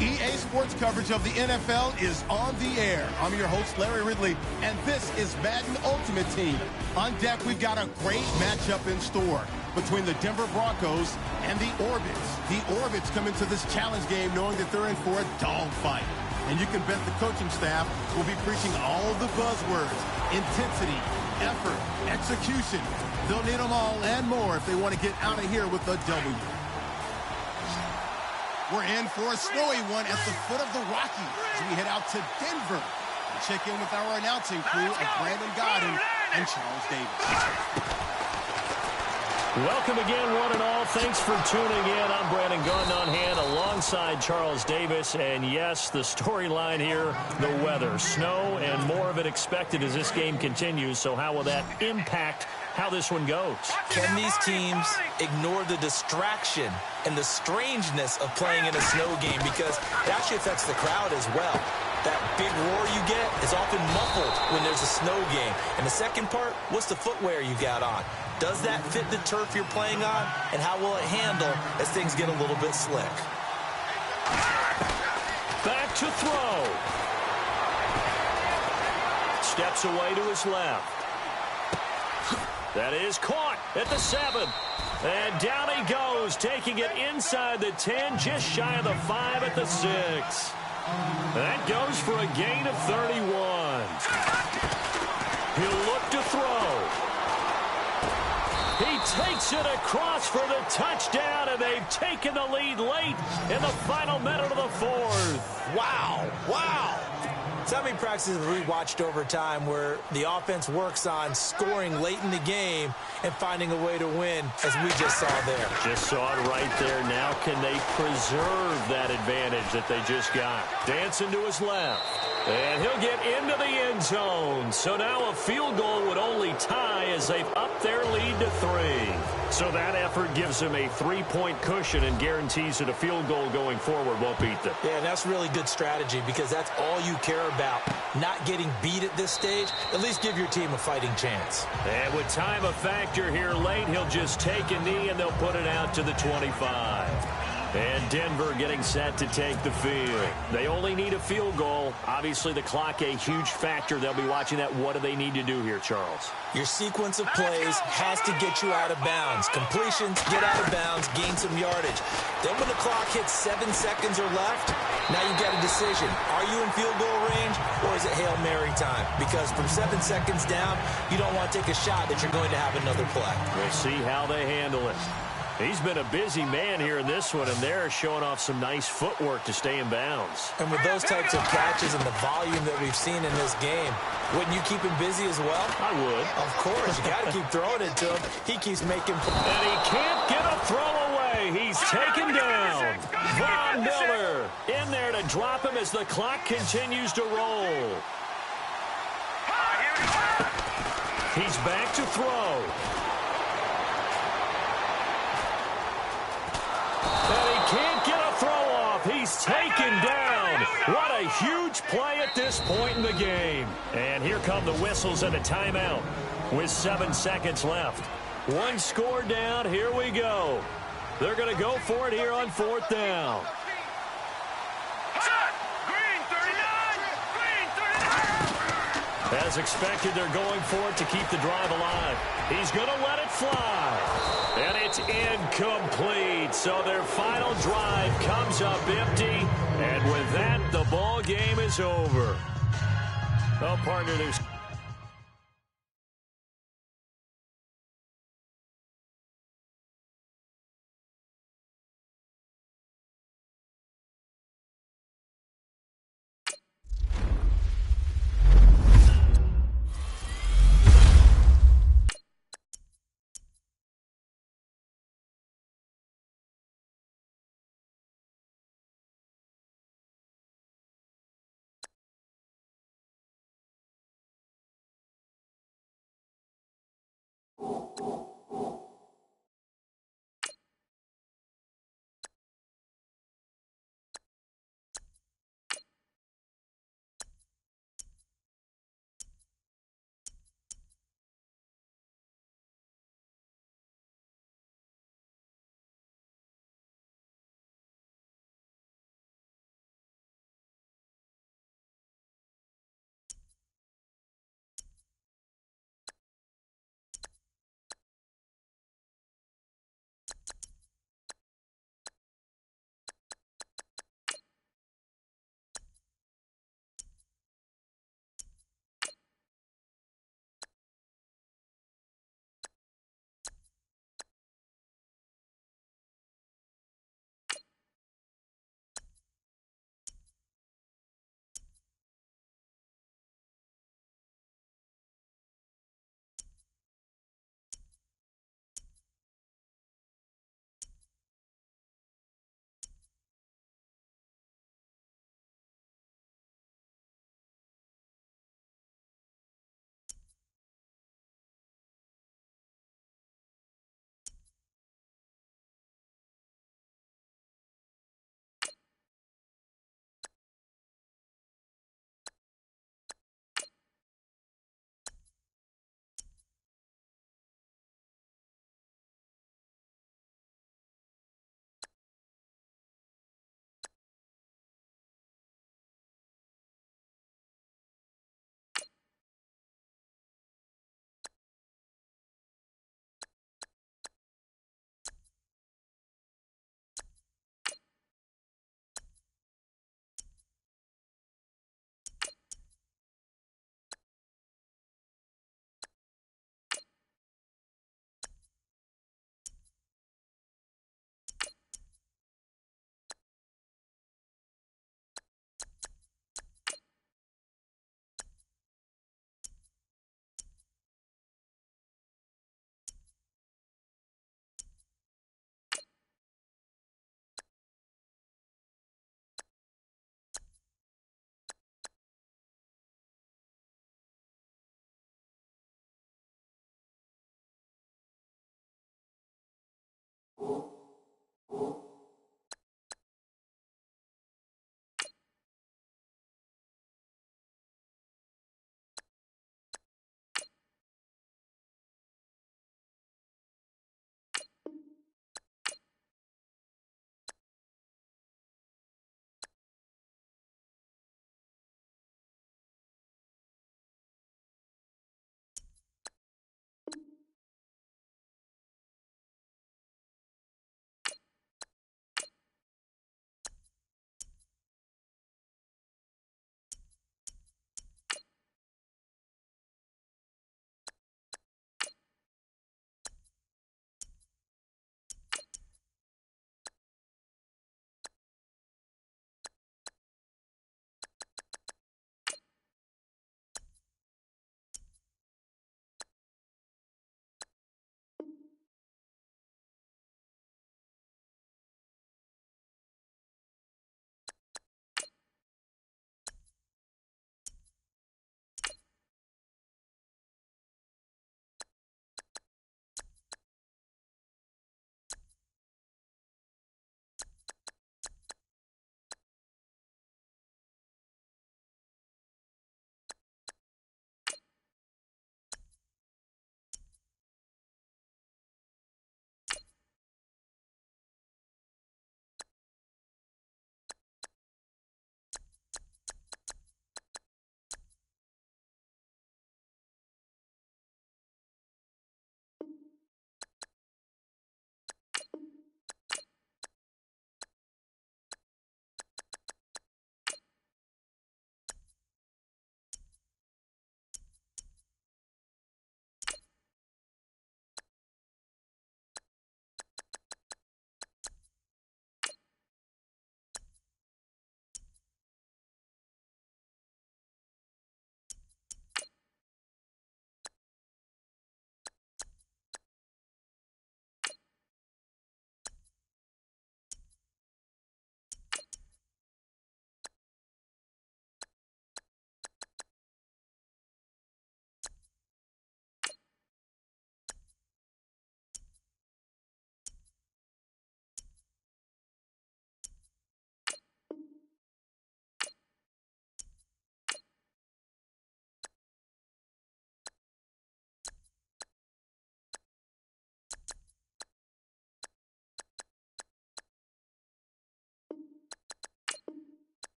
EA Sports coverage of the NFL is on the air. I'm your host, Larry Ridley, and this is Madden Ultimate Team. On deck, we've got a great matchup in store between the Denver Broncos and the Orbits. The Orbits come into this challenge game knowing that they're in for a dogfight. And you can bet the coaching staff will be preaching all the buzzwords: intensity, effort, execution. They'll need them all and more if they want to get out of here with a W. We're in for a snowy one at the foot of the Rockies as we head out to Denver and check in with our announcing crew of Brandon Godden and Charles Davis. Welcome again, one and all. Thanks for tuning in. I'm Brandon Godden on hand alongside Charles Davis. And yes, the storyline here, the weather. Snow and more of it expected as this game continues. So how will that impact how this one goes? Can these teams ignore the distraction and the strangeness of playing in a snow game? Because it actually affects the crowd as well. That big roar you get is often muffled when there's a snow game. And the second part, what's the footwear you got on? Does that fit the turf you're playing on? And how will it handle as things get a little bit slick? Back to throw. Steps away to his left. That is caught at the 7. And down he goes, taking it inside the 10, just shy of the 5 at the 6. That goes for a gain of 31. He'll look to throw. He takes it across for the touchdown, and they've taken the lead late in the final minute of the fourth. Wow. Wow. So how many practices have we watched over time where the offense works on scoring late in the game and finding a way to win, as we just saw there? Just saw it right there. Now can they preserve that advantage that they just got? Dancing to his left. And he'll get into the end zone. So now a field goal would only tie as they've upped their lead to 3. So that effort gives them a 3-point cushion and guarantees that a field goal going forward won't beat them. Yeah, and that's really good strategy because that's all you care about. Not getting beat at this stage, at least give your team a fighting chance. And with time a factor here late, he'll just take a knee and they'll put it out to the 25. And Denver getting set to take the field. They only need a field goal. Obviously, the clock a huge factor. They'll be watching that. What do they need to do here, Charles? Your sequence of plays has to get you out of bounds. Completions, get out of bounds, gain some yardage. Then when the clock hits 7 seconds or left, now you've got a decision. Are you in field goal range or is it Hail Mary time? Because from 7 seconds down, you don't want to take a shot that you're going to have another play. We'll see how they handle it. He's been a busy man here in this one, and they're showing off some nice footwork to stay in bounds. And with those types of catches and the volume that we've seen in this game, wouldn't you keep him busy as well? I would. Of course. You got to keep throwing it to him. He keeps making plays. And he can't get a throw away. He's taken down. Von Miller in there to drop him as the clock continues to roll. He's back to throw. And he can't get a throw off. He's taken down. What a huge play at this point in the game. And here come the whistles and a timeout with 7 seconds left. One score down. Here we go. They're going to go for it here on 4th down. As expected, they're going for it to keep the drive alive. He's going to let it fly. And it's incomplete. So their final drive comes up empty. And with that, the ball game is over. Well, partner, there's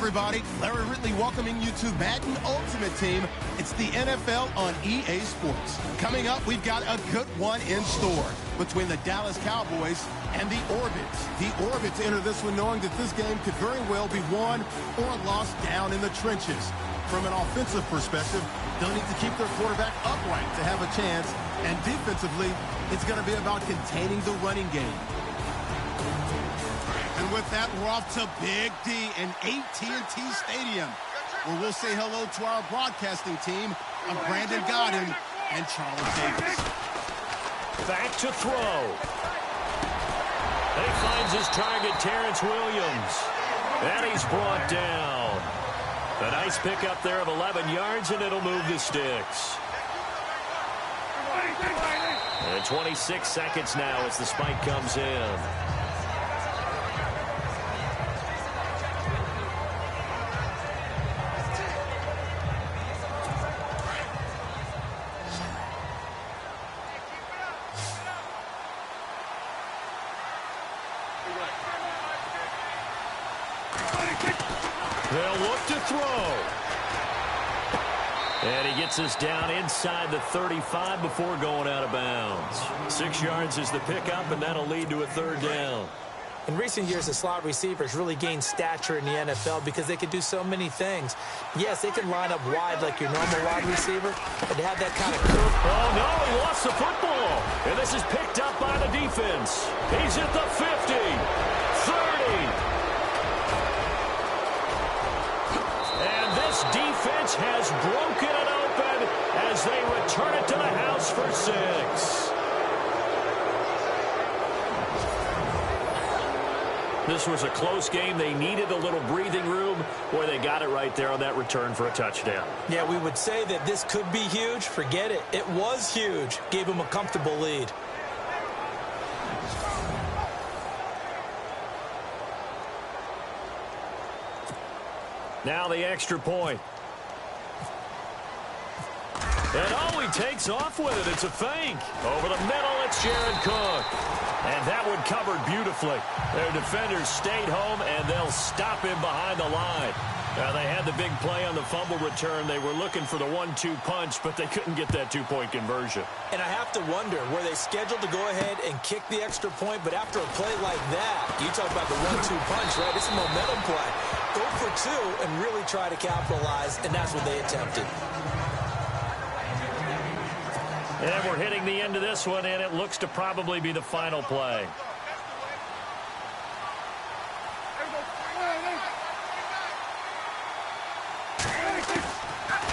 everybody. Larry Ridley welcoming you to Madden Ultimate Team. It's the NFL on EA Sports. Coming up, we've got a good one in store between the Dallas Cowboys and the Orbits. The Orbits enter this one knowing that this game could very well be won or lost down in the trenches. From an offensive perspective, they'll need to keep their quarterback upright to have a chance. And defensively, it's going to be about containing the running game. And with that, we're off to Big D in AT&T Stadium, where we'll say hello to our broadcasting team of Brandon Godden and Charles Davis. Back to throw. He finds his target, Terrence Williams. And he's brought down. A nice pickup there of 11 yards, and it'll move the sticks. And 26 seconds now as the spike comes in. They'll look to throw. And he gets us down inside the 35 before going out of bounds. 6 yards is the pickup, and that'll lead to a third down. In recent years, the slot receivers really gained stature in the NFL because they can do so many things. Yes, they can line up wide like your normal wide receiver, but to have that kind of curve. Oh, no, he lost the football. And this is picked up by the defense. He's at the 50, 30. And this defense has broken it open as they return it to the house for 6. This was a close game. They needed a little breathing room. Boy, they got it right there on that return for a touchdown. Yeah, we would say that this could be huge. Forget it. It was huge. Gave them a comfortable lead. Now the extra point. And oh, he takes off with it. It's a fake. Over the middle, it's Jared Cook. And that one covered beautifully. Their defenders stayed home, and they'll stop him behind the line. Now, they had the big play on the fumble return. They were looking for the 1-2 punch, but they couldn't get that two-point conversion. And I have to wonder, were they scheduled to go ahead and kick the extra point? But after a play like that, you talk about the 1-2 punch, right? It's a momentum play. Go for 2 and really try to capitalize, and that's what they attempted. And we're hitting the end of this one, and it looks to probably be the final play.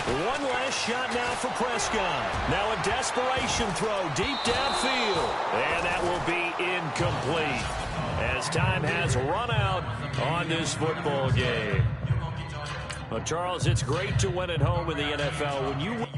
One last shot now for Prescott. Now a desperation throw deep downfield. And that will be incomplete as time has run out on this football game. Well, Charles, it's great to win at home in the NFL. When you win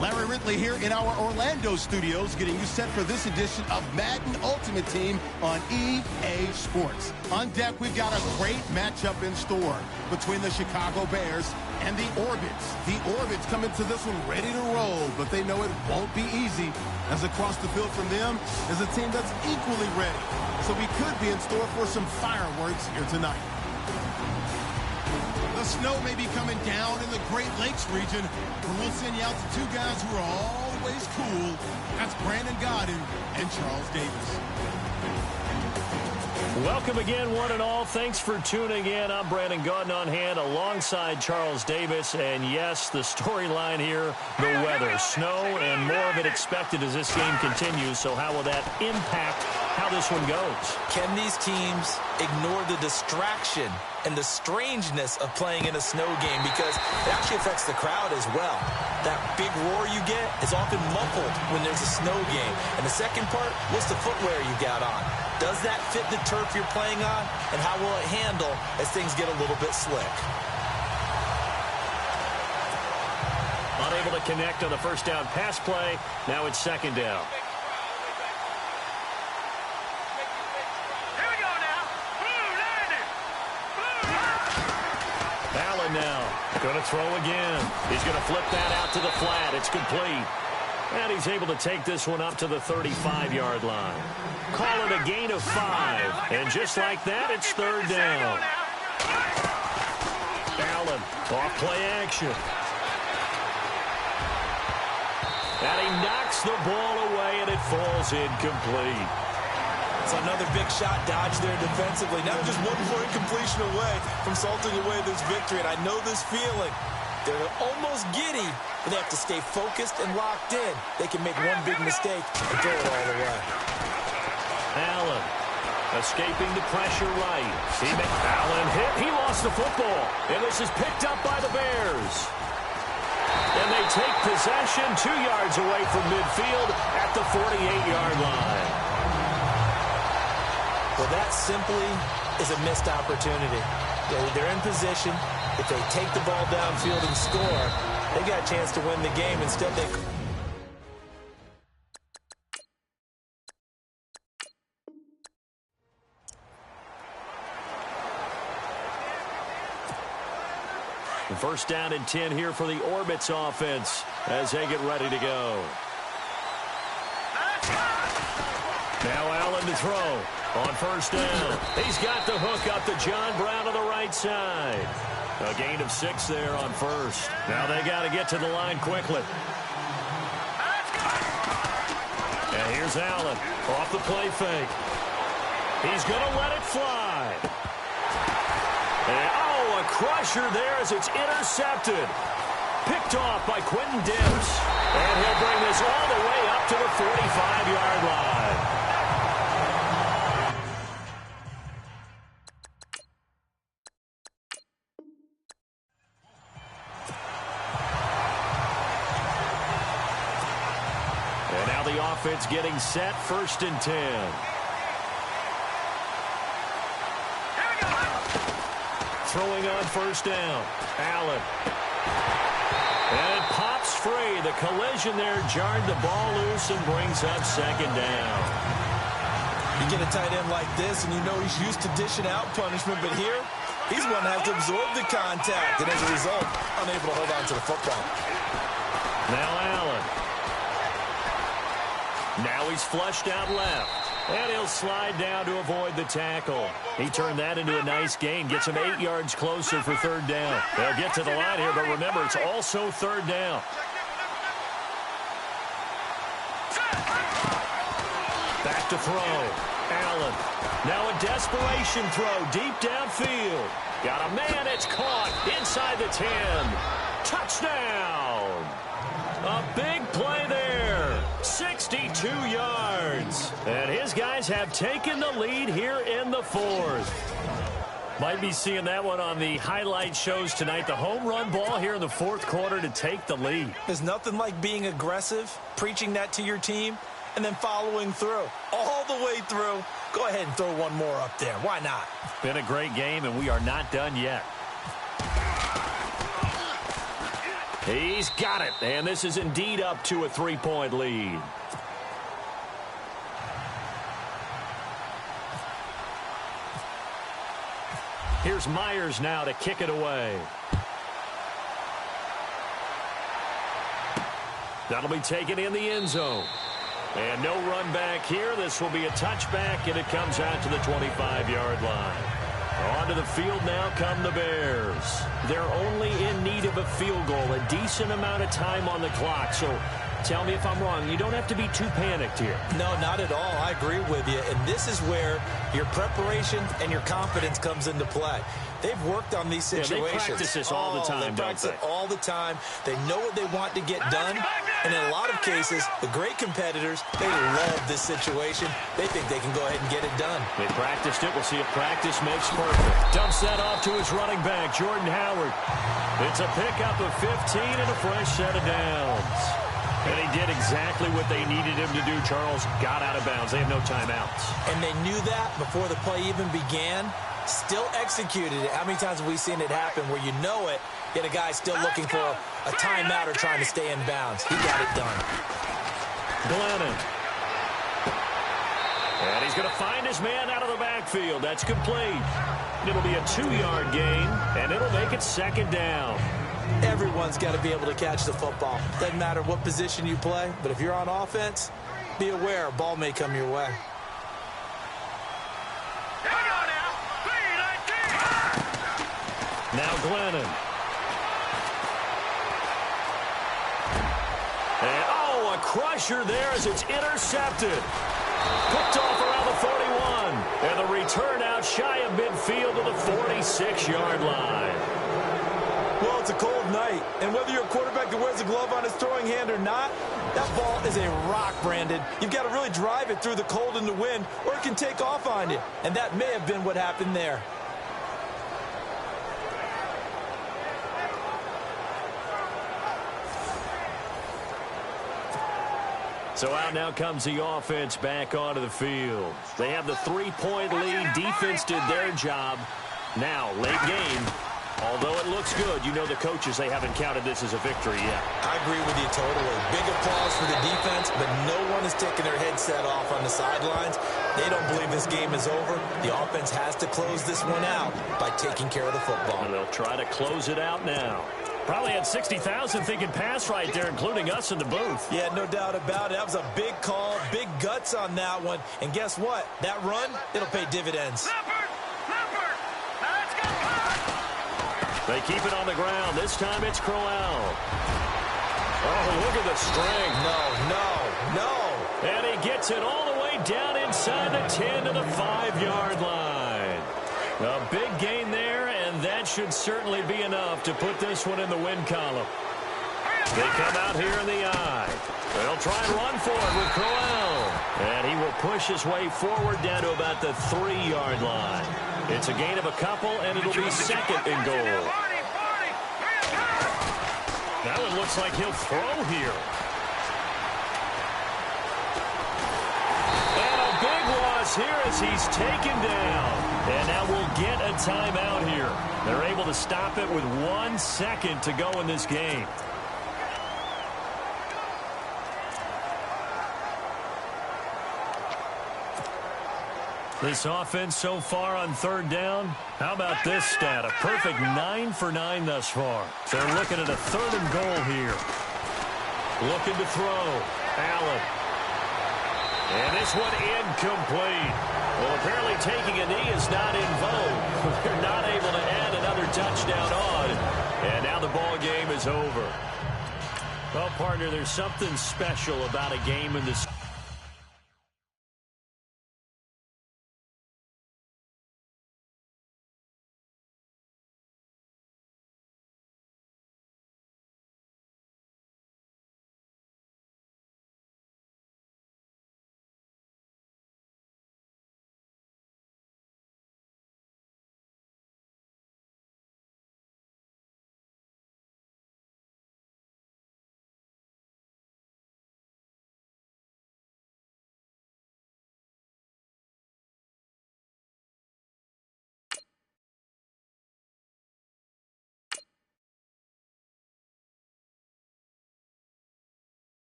Larry Ridley here in our Orlando studios, getting you set for this edition of Madden Ultimate Team on EA Sports. On deck, we've got a great matchup in store between the Chicago Bears and the Orbits. The Orbits come into this one ready to roll, but they know it won't be easy, as across the field from them is a team that's equally ready. So we could be in store for some fireworks here tonight. The snow may be coming down in the Great Lakes region, but we'll send you out to two guys who are always cool. That's Brandon Godden and Charles Davis. Welcome again, one and all. Thanks for tuning in. I'm Brandon Godden on hand alongside Charles Davis. And yes, the storyline here, the weather. Snow and more of it expected as this game continues. So how will that impact how this one goes? Can these teams ignore the distraction and the strangeness of playing in a snow game? Because it actually affects the crowd as well. That big roar you get is often muffled when there's a snow game. And the second part, what's the footwear you got on? Does that fit the turf you're playing on? And how will it handle as things get a little bit slick? Unable to connect on the first down pass play. Now it's second down. Here we go now. Blue landing. Blue. Allen now going to throw again. He's going to flip that out to the flat. It's complete. And he's able to take this one up to the 35-yard line. Call it a gain of 5. And just like that, it's third down. Allen off play action. And he knocks the ball away, and it falls incomplete. It's another big shot dodge there defensively. Now just one more incompletion away from salting away this victory. And I know this feeling. They're almost giddy, but they have to stay focused and locked in. They can make one big mistake and throw it all the way. Allen escaping the pressure right. Allen hit. He lost the football. And this is picked up by the Bears. And they take possession 2 yards away from midfield at the 48-yard line. Well, that simply is a missed opportunity. They're in position. If they take the ball downfield and score, they got a chance to win the game. Instead, they... First down and 10 here for the Orbits offense as they get ready to go. Now Allen to throw on first down. He's got the hook up to John Brown to the right side. A gain of 6 there on first. Now they got to get to the line quickly. And here's Allen off the play fake. He's going to let it fly. And, a crusher there as it's intercepted. Picked off by Quentin Dibbs. And he'll bring this all the way up to the 45-yard line. And now the offense getting set, first and 10. Throwing on first down. Allen. And it pops free. The collision there jarred the ball loose and brings up second down. You get a tight end like this, and you know he's used to dishing out punishment, but here, he's one that has to absorb the contact, and as a result, unable to hold on to the football. Now Allen. Now he's flushed out left. And he'll slide down to avoid the tackle. He turned that into a nice gain. Gets him 8 yards closer for third down. They'll get to the line here, but remember, it's also third down. Back to throw. Allen. Now a desperation throw deep downfield. Got a man. It's caught inside the 10. Touchdown. A big play there. 62 yards. And his guys have taken the lead here in the fourth. Might be seeing that one on the highlight shows tonight. The home run ball here in the fourth quarter to take the lead. There's nothing like being aggressive, preaching that to your team, and then following through. All the way through. Go ahead and throw one more up there. Why not? Been a great game, and we are not done yet. He's got it, and this is indeed up to a 3-point lead. Here's Myers now to kick it away. That'll be taken in the end zone. And no run back here. This will be a touchback, and it comes out to the 25-yard line. Onto the field now come the Bears. They're only in need of a field goal, a decent amount of time on the clock. So tell me if I'm wrong. You don't have to be too panicked here. No, not at all. I agree with you. And this is where your preparation and your confidence comes into play. They've worked on these situations. Yeah, they practice this all the time, They practice it all the time. They know what they want to get done. And in a lot of cases, the great competitors, they love this situation. They think they can go ahead and get it done. They practiced it. We'll see if practice makes perfect. Dumps that off to his running back, Jordan Howard. It's a pickup of 15 and a fresh set of downs. And he did exactly what they needed him to do, Charles. Got out of bounds. They have no timeouts. And they knew that before the play even began. Still executed it. How many times have we seen it happen where you know it, yet a guy's still looking for a timeout or trying to stay in bounds? He got it done. Glennon. And he's going to find his man out of the backfield. That's complete. It'll be a 2-yard gain, and it'll make it second down. Everyone's got to be able to catch the football. Doesn't matter what position you play, but if you're on offense, be aware a ball may come your way. Now Glennon. And, oh, a crusher there as it's intercepted. Picked off around the 41. And the return out shy of midfield to the 46-yard line. Well, it's a cold night, and whether you're a quarterback that wears a glove on his throwing hand or not, that ball is a rock, Brandon. You've got to really drive it through the cold and the wind, or it can take off on you. And that may have been what happened there. So out now comes the offense back onto the field. They have the 3-point lead. Defense did their job. Now, late game. Although it looks good, you know the coaches, they haven't counted this as a victory yet. I agree with you totally. Big applause for the defense, but no one is taking their headset off on the sidelines. They don't believe this game is over. The offense has to close this one out by taking care of the football. And they'll try to close it out now. Probably had 60,000 thinking pass right there, including us in the booth. Yeah, no doubt about it. That was a big call, big guts on that one. And guess what? That run, it'll pay dividends. They keep it on the ground. This time it's Crowell. Oh, look at the strength. No. And he gets it all the way down inside the 10 to the 5-yard line. A big gain there, and that should certainly be enough to put this one in the win column. They come out here in the eye. They'll try and run for it with Crowell. And he will push his way forward down to about the 3-yard line. It's a gain of a couple, and it'll be second and goal. That one looks like he'll throw here. And a big loss here as he's taken down. And now we'll get a timeout here. They're able to stop it with 1 second to go in this game. This offense so far on third down, how about this stat? A perfect 9 for 9 thus far. So they're looking at a 3rd and goal here. Looking to throw. Allen. And this one incomplete. Well, apparently taking a knee is not in vogue. They're not able to add another touchdown on. And now the ball game is over. Well, partner, there's something special about a game in this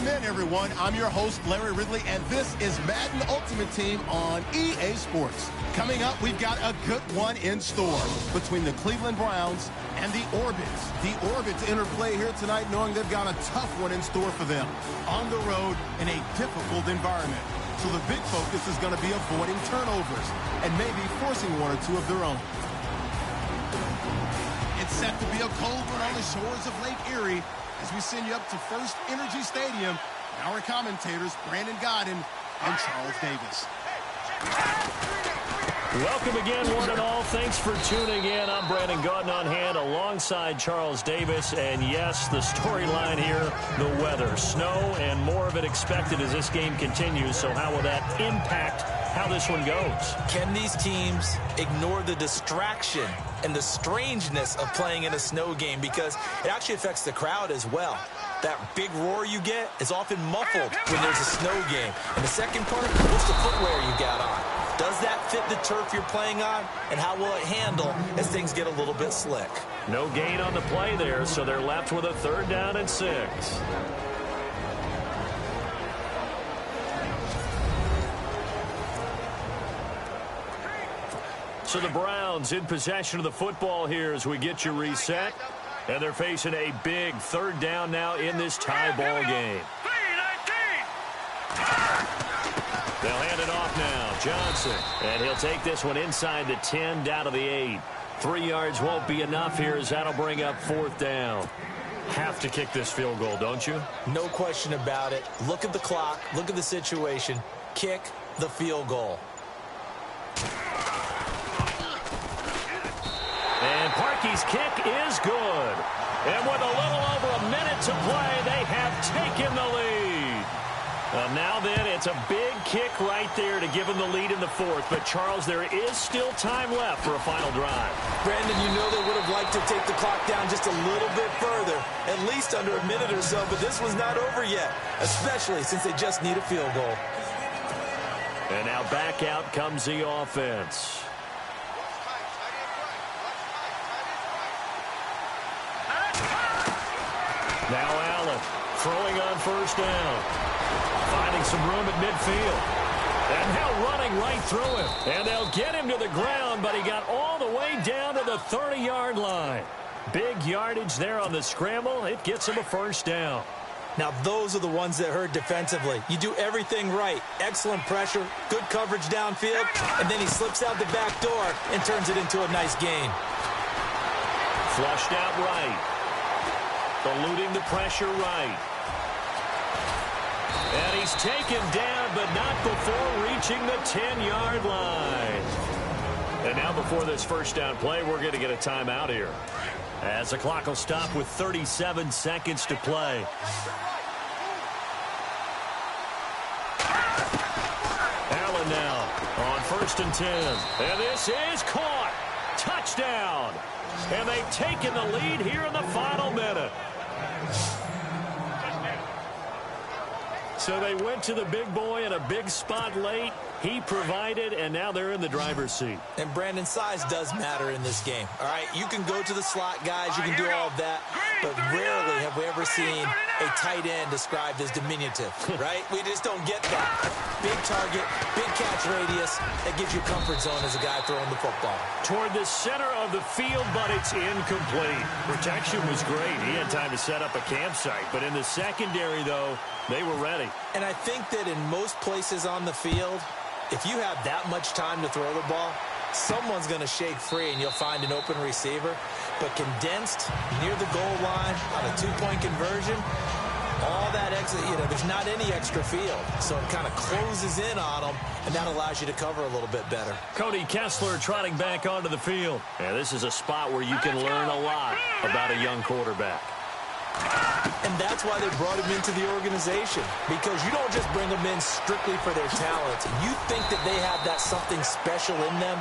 Welcome in, everyone. I'm your host, Larry Ridley, and this is Madden Ultimate Team on EA Sports. Coming up, we've got a good one in store between the Cleveland Browns and the Orbits. The Orbits interplay here tonight, knowing they've got a tough one in store for them. On the road in a difficult environment. So the big focus is going to be avoiding turnovers and maybe forcing one or two of their own. It's set to be a cold one on the shores of Lake Erie as we send you up to First Energy Stadium. Our commentators, Brandon Godden and Charles Davis. Welcome again, one and all. Thanks for tuning in. I'm Brandon Godden on hand alongside Charles Davis. And yes, the storyline here, the weather. Snow and more of it expected as this game continues. So how will that impact how this one goes? Can these teams ignore the distraction and the strangeness of playing in a snow game? Because it actually affects the crowd as well. That big roar you get is often muffled when there's a snow game. And the second part, what's the footwear you got on? Does that fit the turf you're playing on? And how will it handle as things get a little bit slick? No gain on the play there, so they're left with a 3rd down and 6. So the Browns in possession of the football here as we get you reset. And they're facing a big 3rd down now in this tie ball game. They'll hand it off now. Johnson. And he'll take this one inside the 10, down to the 8. 3 yards won't be enough here as that'll bring up 4th down. Have to kick this field goal, don't you? No question about it. Look at the clock. Look at the situation. Kick the field goal. And Parkey's kick is good. And with a little over a minute to play, they have taken the lead. Now then, it's a big kick right there to give them the lead in the 4th. But, Charles, there is still time left for a final drive. Brandon, you know they would have liked to take the clock down just a little bit further, at least under a minute or so. But this was not over yet, especially since they just need a field goal. And now back out comes the offense. Now Allen throwing on 1st down. Finding some room at midfield. And now running right through him. And they'll get him to the ground, but he got all the way down to the 30-yard line. Big yardage there on the scramble. It gets him a 1st down. Now, those are the ones that hurt defensively. You do everything right. Excellent pressure, good coverage downfield, and then he slips out the back door and turns it into a nice gain. Flushed out right. Eluding the pressure right. And he's taken down, but not before reaching the 10-yard line. And now before this 1st down play, we're going to get a timeout here, as the clock will stop with 37 seconds to play. Allen now on 1st and 10. And this is caught. Touchdown. And they've taken the lead here in the final minute. So they went to the big boy in a big spot late. He provided, and now they're in the driver's seat. And, Brandon, size does matter in this game. All right, you can go to the slot guys, you can do all of that, but rarely have we ever seen a tight end described as diminutive, right? We just don't get that. Big target, big catch radius, that gives you comfort zone as a guy throwing the football. Toward the center of the field, but it's incomplete. Protection was great. He had time to set up a campsite, but in the secondary, though, they were ready. And I think that in most places on the field, if you have that much time to throw the ball, someone's going to shake free and you'll find an open receiver. But condensed near the goal line on a 2-point conversion, all that exit, there's not any extra field. So it kind of closes in on them, and that allows you to cover a little bit better. Cody Kessler trotting back onto the field. Yeah, this is a spot where you can learn a lot about a young quarterback. And that's why they brought him into the organization, because you don't just bring them in strictly for their talent. You think that they have that something special in them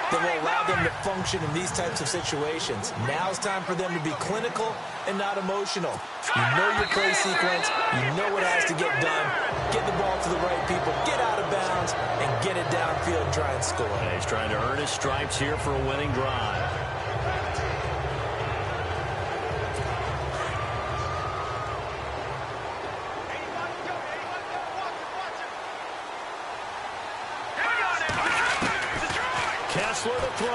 that will allow them to function in these types of situations. Now it's time for them to be clinical and not emotional. You know your play sequence. You know what has to get done. Get the ball to the right people, get out of bounds, and get it downfield and try and score. And he's trying to earn his stripes here for a winning drive. Kessler to throw.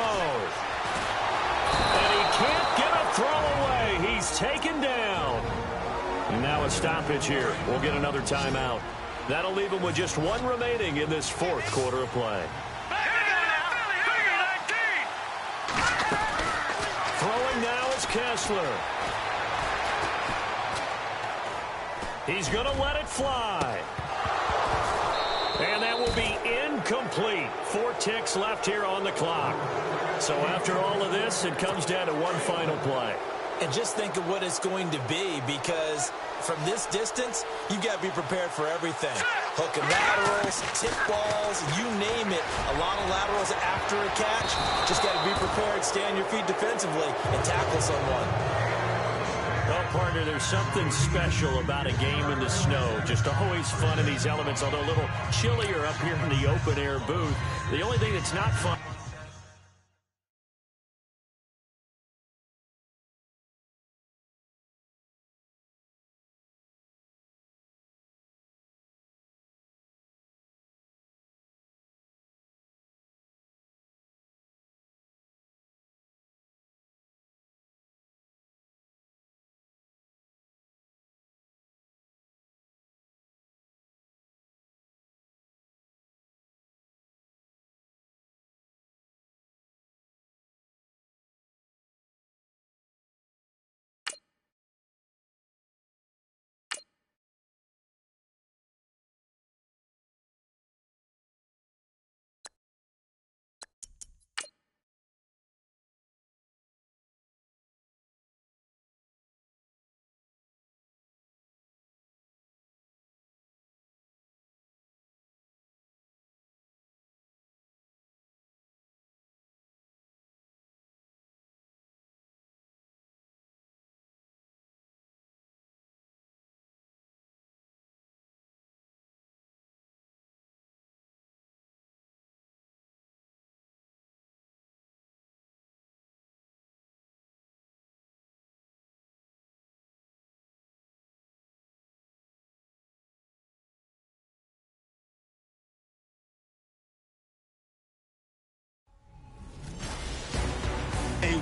And he can't get a throw away. He's taken down. And now a stoppage here. We'll get another timeout. That'll leave him with just one remaining in this fourth quarter of play. Throwing now is Kessler. He's going to let it fly. And that will be incomplete. 4 ticks left here on the clock. So after all of this, it comes down to one final play. And just think of what it's going to be, because from this distance, you've got to be prepared for everything. Hook and laterals, tip balls, you name it. A lot of laterals after a catch. Just got to be prepared, stay on your feet defensively, and tackle someone. Well, partner, there's something special about a game in the snow. Just always fun in these elements, although a little chillier up here in the open-air booth. The only thing that's not fun...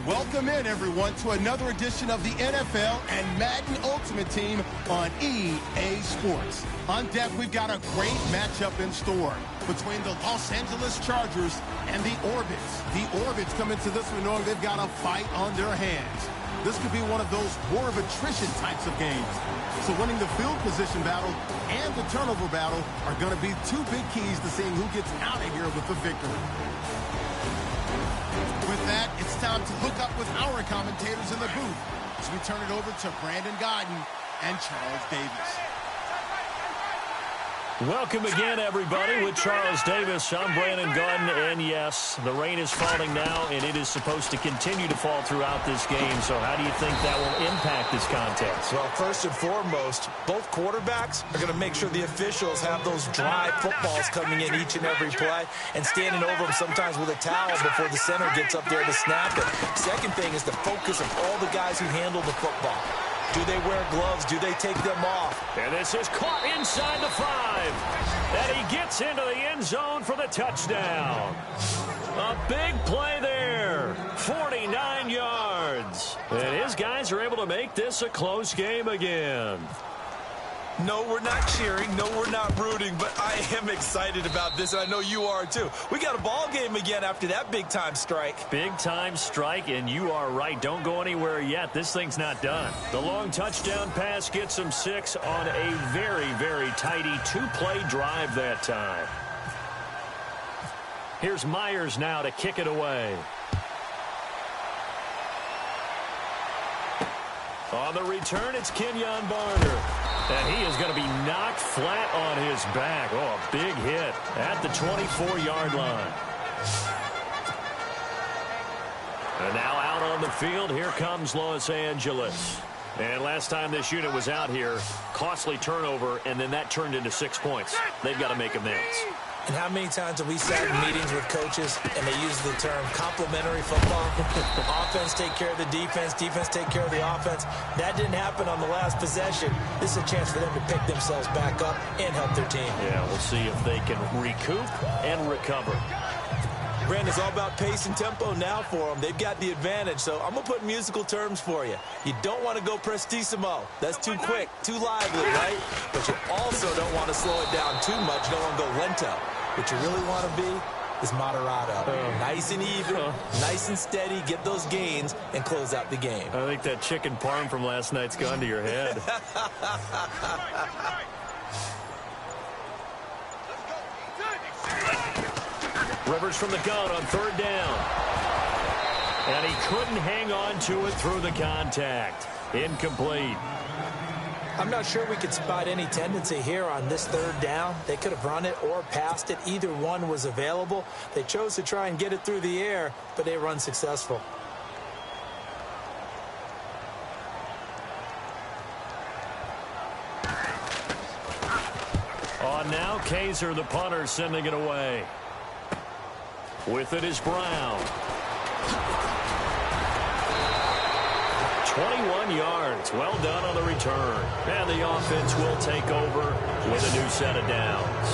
Welcome in, everyone, to another edition of the NFL and Madden Ultimate Team on EA Sports. On deck, we've got a great matchup in store between the Los Angeles Chargers and the Orbits. The Orbits come into this one knowing they've got a fight on their hands. This could be one of those war of attrition types of games. So winning the field position battle and the turnover battle are going to be two big keys to seeing who gets out of here with the victory. With that, it's time to look up with our commentators in the booth as we turn it over to Brandon Godden and Charles Davis. Welcome again, everybody, with Charles Davis. I'm Brandon Godden, and yes, the rain is falling now, and it is supposed to continue to fall throughout this game. So how do you think that will impact this contest? Well, first and foremost, both quarterbacks are going to make sure the officials have those dry footballs coming in each and every play and standing over them sometimes with a towel before the center gets up there to snap it. Second thing is the focus of all the guys who handle the football. Do they wear gloves? Do they take them off? And this is caught inside the 5. And he gets into the end zone for the touchdown. A big play there. 49 yards. And his guys are able to make this a close game again. No, we're not cheering. No, we're not rooting. But I am excited about this, and I know you are too. We got a ball game again after that big-time strike. Big-time strike, and you are right. Don't go anywhere yet. This thing's not done. The long touchdown pass gets him 6 on a very, very tidy 2-play drive that time. Here's Myers now to kick it away. On the return, it's Kenyon Barner. And he is going to be knocked flat on his back. Oh, a big hit at the 24-yard line. And now out on the field, here comes Los Angeles. And last time this unit was out here, costly turnover, and then that turned into 6 points. They've got to make amends. And how many times have we sat in meetings with coaches and they use the term complementary football? Offense take care of the defense, defense take care of the offense. That didn't happen on the last possession. This is a chance for them to pick themselves back up and help their team. Yeah, we'll see if they can recoup and recover. Brandon, it's all about pace and tempo now for them. They've got the advantage, so I'm going to put musical terms for you. You don't want to go prestissimo. That's too quick, too lively, right? But you also don't want to slow it down too much. You don't want to go lento. What you really want to be is moderato. Nice and even, nice and steady, get those gains, and close out the game. I think that chicken parm from last night's gone to your head. Rivers from the gun on third down. And he couldn't hang on to it through the contact. Incomplete. I'm not sure we could spot any tendency here on this third down. They could have run it or passed it. Either one was available. They chose to try and get it through the air, but they were unsuccessful. On now, Kaiser, the punter, sending it away. With it is Brown. 21 yards. Well done on the return. And the offense will take over with a new set of downs.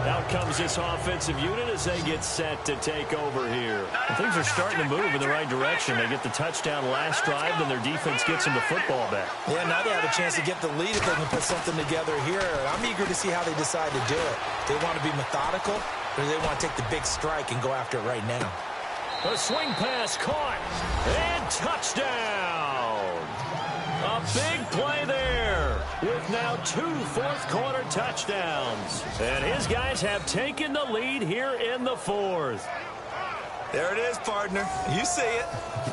Out comes this offensive unit as they get set to take over here. And things are starting to move in the right direction. They get the touchdown last drive, then their defense gets them the football back. Yeah, now they have a chance to get the lead if they can put something together here. I'm eager to see how they decide to do it. They want to be methodical, or they want to take the big strike and go after it right now. A swing pass caught, and touchdown! A big play there, with now 2 fourth-quarter touchdowns. And his guys have taken the lead here in the fourth. There it is, partner. You see it.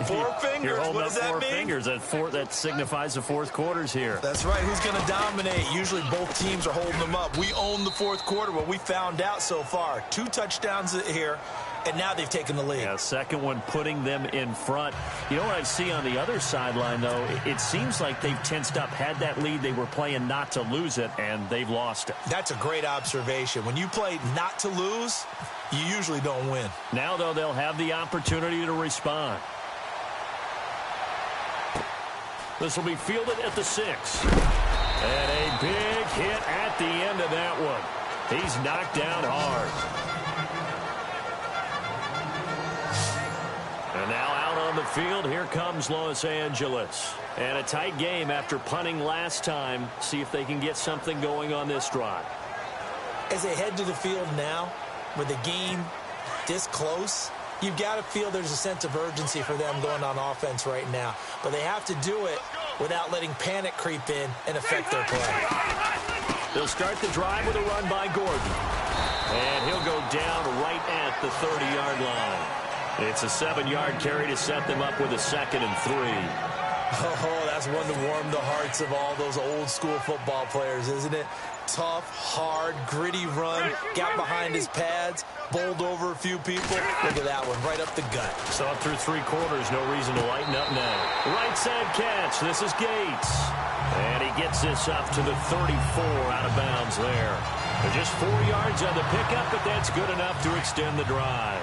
4 fingers. You're holding what up does that 4 mean? fingers. That signifies the fourth quarter's here. That's right. Who's going to dominate? Usually both teams are holding them up. We own the fourth quarter. What we found out so far, 2 touchdowns here, and now they've taken the lead. Yeah, second one putting them in front. You know what I see on the other sideline, though? It seems like they've tensed up. Had that lead, they were playing not to lose it, and they've lost it. That's a great observation. When you play not to lose, you usually don't win. Now, though, they'll have the opportunity to respond. This will be fielded at the 6. And a big hit at the end of that one. He's knocked down hard. And now out on the field, here comes Los Angeles. And a tight game after punting last time. See if they can get something going on this drive. As they head to the field now, with the game this close, you've got to feel there's a sense of urgency for them going on offense right now. But they have to do it without letting panic creep in and affect their play. They'll start the drive with a run by Gordon. And he'll go down right at the 30-yard line. It's a 7-yard carry to set them up with a 2nd and 3. Oh, that's one to warm the hearts of all those old-school football players, isn't it? Tough, hard, gritty run, got behind his pads, bowled over a few people. Look at that one, right up the gut. So up through 3 quarters, no reason to lighten up now. Right side catch, this is Gates. And he gets this up to the 34 out of bounds there. Just 4 yards on the pickup, but that's good enough to extend the drive.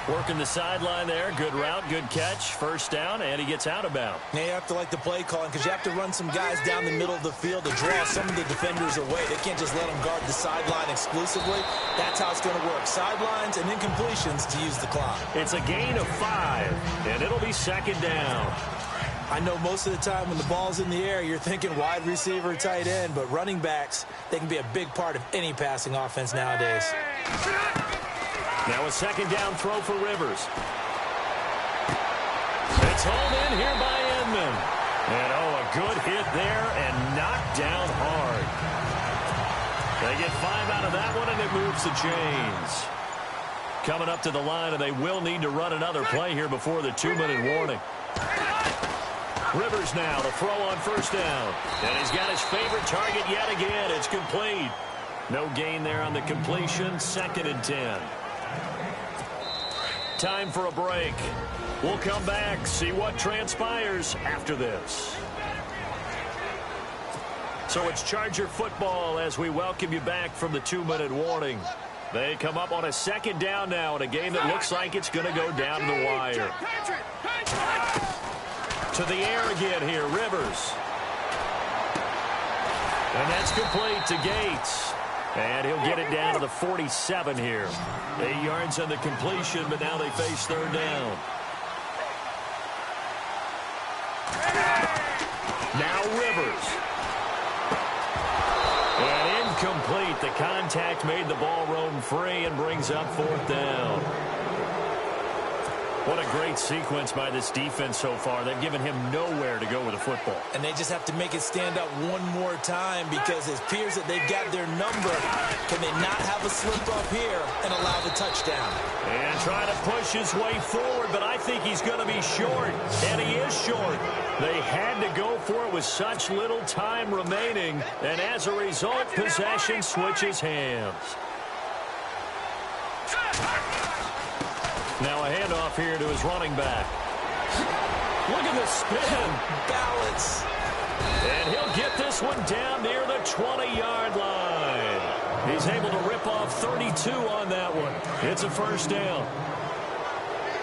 Working the sideline there. Good route, good catch. First down, and he gets out of bounds. Now you have to like the play calling because you have to run some guys down the middle of the field to draw some of the defenders away. They can't just let them guard the sideline exclusively. That's how it's going to work. Sidelines and incompletions to use the clock. It's a gain of 5, and it'll be 2nd down. I know most of the time when the ball's in the air, you're thinking wide receiver, tight end, but running backs, they can be a big part of any passing offense nowadays. Now a 2nd down throw for Rivers. It's hauled in here by Edmond. And a good hit there and knocked down hard. They get 5 out of that one, and it moves the chains. Coming up to the line, and they will need to run another play here before the 2-minute warning. Rivers now to throw on first down. And he's got his favorite target yet again. It's complete. No gain there on the completion. 2nd and 10. Time for a break. We'll come back, see what transpires after this. So it's Charger football as we welcome you back from the 2-minute warning. They come up on a 2nd down now in a game that looks like it's going to go down to the wire. To the air again here, Rivers. And that's complete to Gates. And he'll get it down to the 47 here. 8 yards on the completion, but now they face third down. Now Rivers. And incomplete. The contact made the ball roam free and brings up fourth down. What a great sequence by this defense so far. They've given him nowhere to go with the football. And they just have to make it stand up one more time because it appears that they've got their number. Can they not have a slip up here and allow the touchdown? And try to push his way forward, but I think he's going to be short. And he is short. They had to go for it with such little time remaining. And as a result, possession switches hands. Now a handoff here to his running back. Look at the spin. Balance. And he'll get this one down near the 20-yard line. He's able to rip off 32 on that one. It's a first down.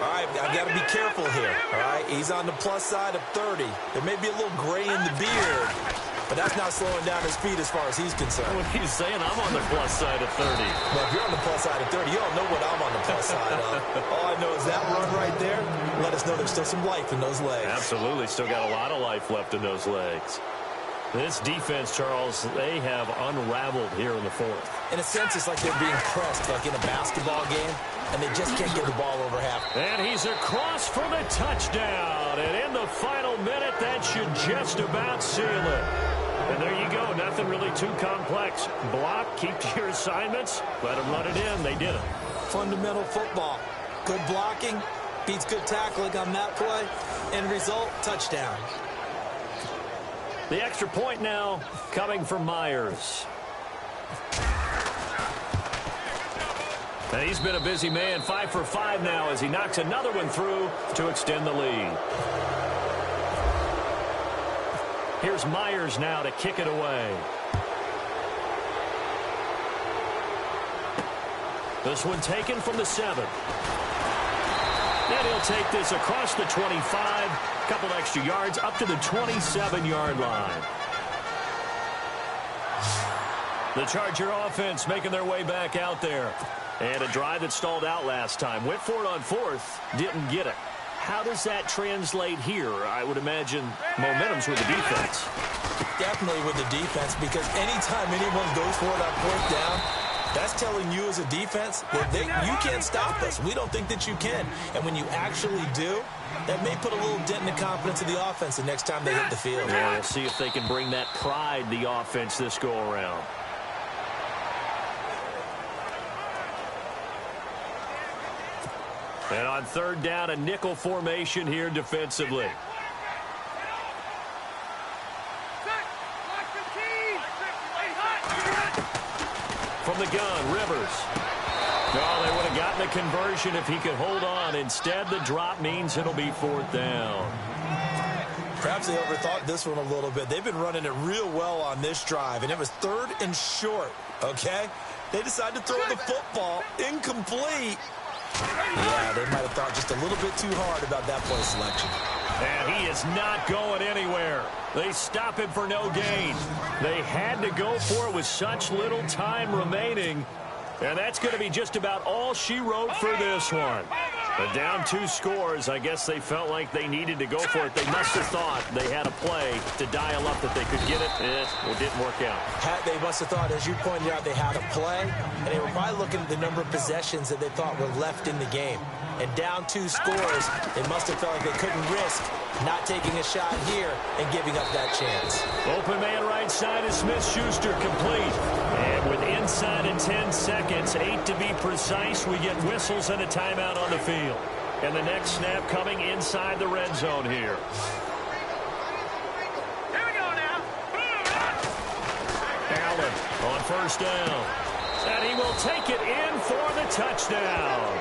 All right, I've got to be careful here, all right? He's on the plus side of 30. There may be a little gray in the beard, but that's not slowing down his speed as far as he's concerned. What he's saying, I'm on the plus side of 30. Well, if you're on the plus side of 30, you don't know what I'm on the plus side of. All I know is that run right there, let us know there's still some life in those legs. Absolutely, still got a lot of life left in those legs. This defense, Charles, they have unraveled here in the fourth. In a sense, it's like they're being pressed, like in a basketball game, and they just can't get the ball over half. And he's across for the touchdown. And in the final minute, that should just about seal it. And there you go. Nothing really too complex. Block, keep to your assignments, let them run it in. They did it. Fundamental football. Good blocking, beats good tackling on that play. End result, touchdown. The extra point now coming from Myers. And he's been a busy man, 5 for 5 now as he knocks another one through to extend the lead. Here's Myers now to kick it away. This one taken from the 7. And he'll take this across the 25, a couple extra yards up to the 27-yard line. The Charger offense making their way back out there. And a drive that stalled out last time. Went for it on fourth, didn't get it. How does that translate here? I would imagine momentum's with the defense. Definitely with the defense, because anytime anyone goes for it on fourth down, that's telling you as a defense that you can't stop us. We don't think that you can. And when you actually do, that may put a little dent in the confidence of the offense the next time they hit the field. Yeah, we'll see if they can bring that pride, the offense, this go-around. And on third down, a nickel formation here defensively. From the gun, Rivers. No, they would have gotten the conversion if he could hold on. Instead, the drop means it'll be fourth down. Perhaps they overthought this one a little bit. They've been running it real well on this drive, and it was 3rd and short, okay? They decided to throw the football incomplete. Yeah, they might have thought just a little bit too hard about that play selection. And he is not going anywhere. They stop him for no gain. They had to go for it with such little time remaining. And that's going to be just about all she wrote for this one. But down 2 scores, I guess they felt like they needed to go for it. They must have thought they had a play to dial up that they could get it. It didn't work out. They must have thought, as you pointed out, they had a play. And they were probably looking at the number of possessions that they thought were left in the game. And down 2 scores, they must have felt like they couldn't risk not taking a shot here and giving up that chance. Open man right side is Smith-Schuster, complete. And with inside of 10 seconds, 8 to be precise, we get whistles and a timeout on the field. And the next snap coming inside the red zone here. Here we go now. Allen on first down. And he will take it in for the touchdown.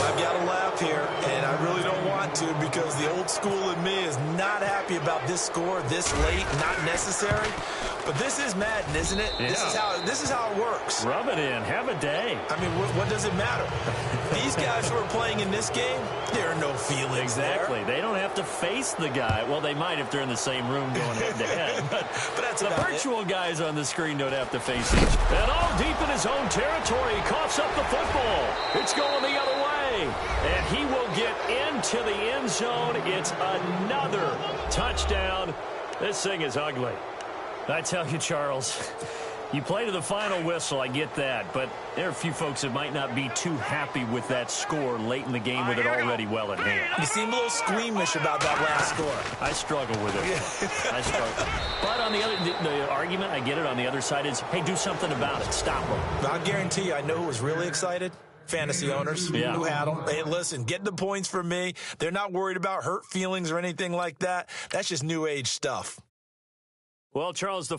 I've got to laugh here, and I really don't want to because the old school in me is not happy about this score this late, not necessary. But this is Madden, isn't it? Yeah. This is how it works. Rub it in. Have a day. I mean, what does it matter? These guys who are playing in this game, there are no feelings Exactly. there. They don't have to face the guy. Well, they might if they're in the same room going head-to-head. But that's the about virtual guys on the screen don't have to face each. And all deep in his own territory, he coughs up the football. It's going the other way. And he will get into the end zone. It's another touchdown. This thing is ugly. I tell you, Charles, you play to the final whistle, I get that, but there are a few folks that might not be too happy with that score late in the game with it already well at hand. You seem a little squeamish about that last score. I struggle with it. I struggle. But on the argument, I get it, on the other side is, hey, do something about it. Stop them. I'll guarantee you, I know who was really excited. Fantasy owners who had them. Hey, listen, get the points from me. They're not worried about hurt feelings or anything like that. That's just new age stuff. Well, Charles, the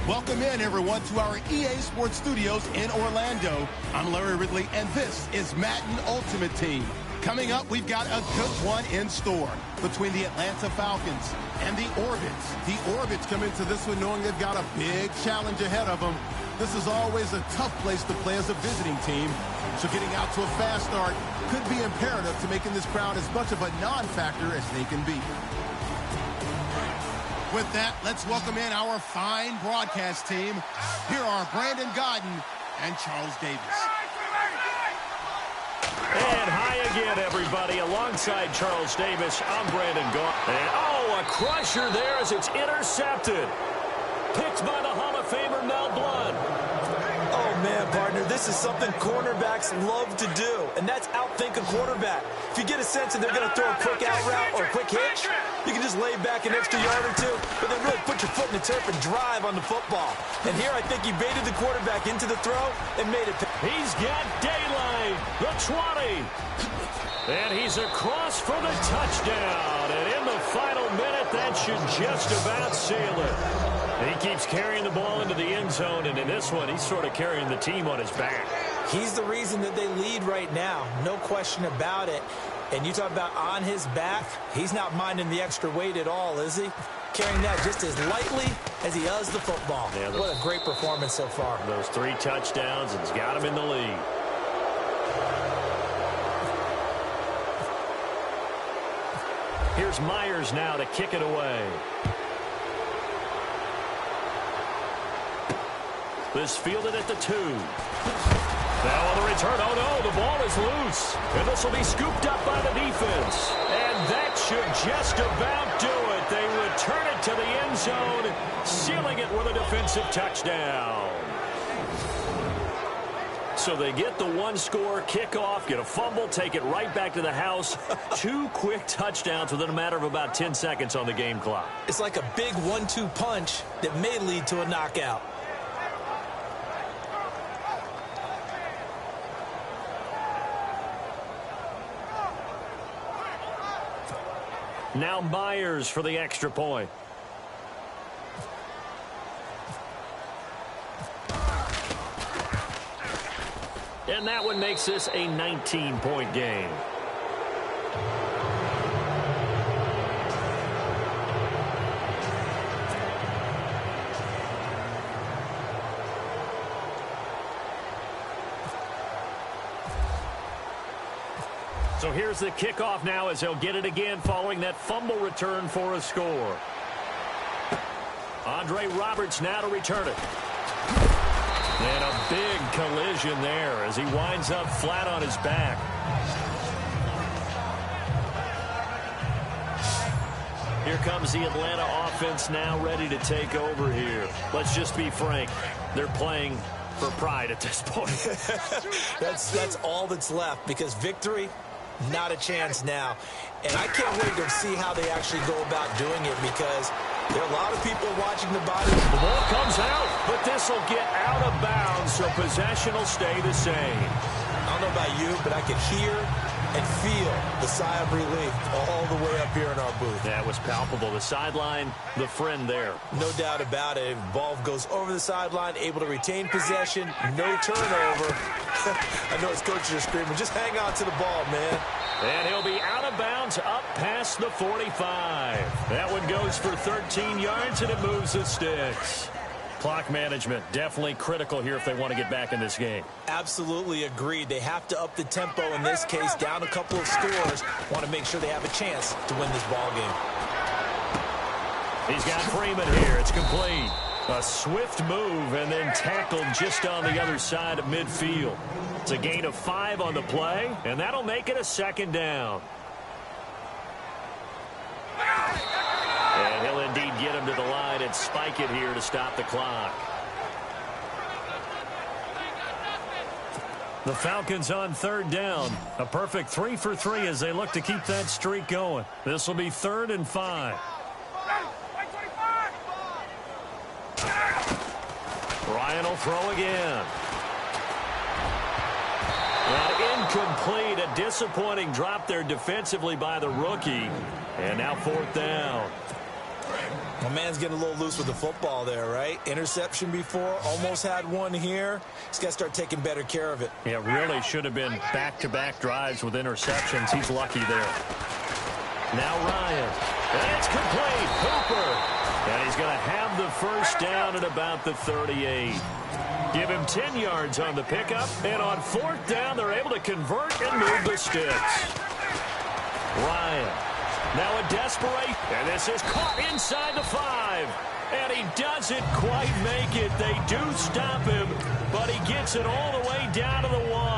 Welcome in, everyone, to our EA Sports Studios in Orlando. I'm Larry Ridley, and this is Madden Ultimate Team. Coming up, we've got a good one in store between the Atlanta Falcons and the Orbits. The Orbits come into this one knowing they've got a big challenge ahead of them. This is always a tough place to play as a visiting team, so getting out to a fast start could be imperative to making this crowd as much of a non-factor as they can be. With that, let's welcome in our fine broadcast team. Here are Brandon Godden and Charles Davis. And hi again, everybody. Alongside Charles Davis, I'm Brandon Godden. And a crusher there as it's intercepted. Picked by the Hall of Famer Mel Blount. Oh, man, partner, this is something cornerbacks love to do, and that's outthink a quarterback. If you get a sense that they're going to throw a quick out route or a quick hitch, you can just lay back an extra yard or two, but then really put your foot in the turf and drive on the football. And here I think he baited the quarterback into the throw and made it. He's got daylight, the 20. And he's across for the touchdown. And in the final minute, that should just about seal it. He keeps carrying the ball into the end zone, and in this one, he's sort of carrying the team on his back. He's the reason that they lead right now, no question about it. And you talk about on his back, he's not minding the extra weight at all, is he? Carrying that just as lightly as he does the football. Yeah, what a great performance so far. Those 3 touchdowns, and he's got him in the lead. Here's Myers now to kick it away. This fielded at the 2. Now on the return, oh no, the ball is loose. And this will be scooped up by the defense. And that should just about do it. They return it to the end zone, sealing it with a defensive touchdown. So they get the 1-score kickoff, get a fumble, take it right back to the house. 2 quick touchdowns within a matter of about 10 seconds on the game clock. It's like a big 1-2 punch that may lead to a knockout. Now Myers for the extra point. And that one makes this a 19-point game. So here's the kickoff now as they'll get it again following that fumble return for a score. Andre Roberts now to return it. And a big collision there as he winds up flat on his back. Here comes the Atlanta offense now ready to take over here. Let's just be frank. They're playing for pride at this point. That's all that's left because victory, not a chance now. And I can't wait to see how they actually go about doing it because there are a lot of people watching the body. The ball comes out, but this will get out of bounds, so possession will stay the same. I don't know about you, but I could hear and feel the sigh of relief all the way up here in our booth. That was palpable. The sideline, the friend there. No doubt about it. Ball goes over the sideline, able to retain possession, no turnover. I know his coaches are screaming, just hang on to the ball, man. And he'll be out of bounds up past the 45. That one goes for 13 yards, and it moves the sticks. Clock management definitely critical here if they want to get back in this game. Absolutely agreed. They have to up the tempo in this case, down a couple of scores. Want to make sure they have a chance to win this ball game. He's got Freeman here. It's complete. A swift move and then tackled just on the other side of midfield. It's a gain of 5 on the play, and that'll make it a second down. And he'll indeed get him to the line and spike it here to stop the clock. The Falcons on 3rd down. A perfect 3 for 3 as they look to keep that streak going. This will be 3rd and 5. Ryan will throw again. Well, incomplete. A disappointing drop there defensively by the rookie. And now 4th down. My man's getting a little loose with the football there, right? Interception before, almost had one here. He's got to start taking better care of it. Yeah, really should have been back-to-back drives with interceptions. He's lucky there. Now Ryan. And it's complete. Hooper. And he's going to have the first down at about the 38. Give him 10 yards on the pickup. And on fourth down, they're able to convert and move the sticks. Ryan. Now a desperation. And this is caught inside the 5. And he doesn't quite make it. They do stop him, but he gets it all the way down to the 1.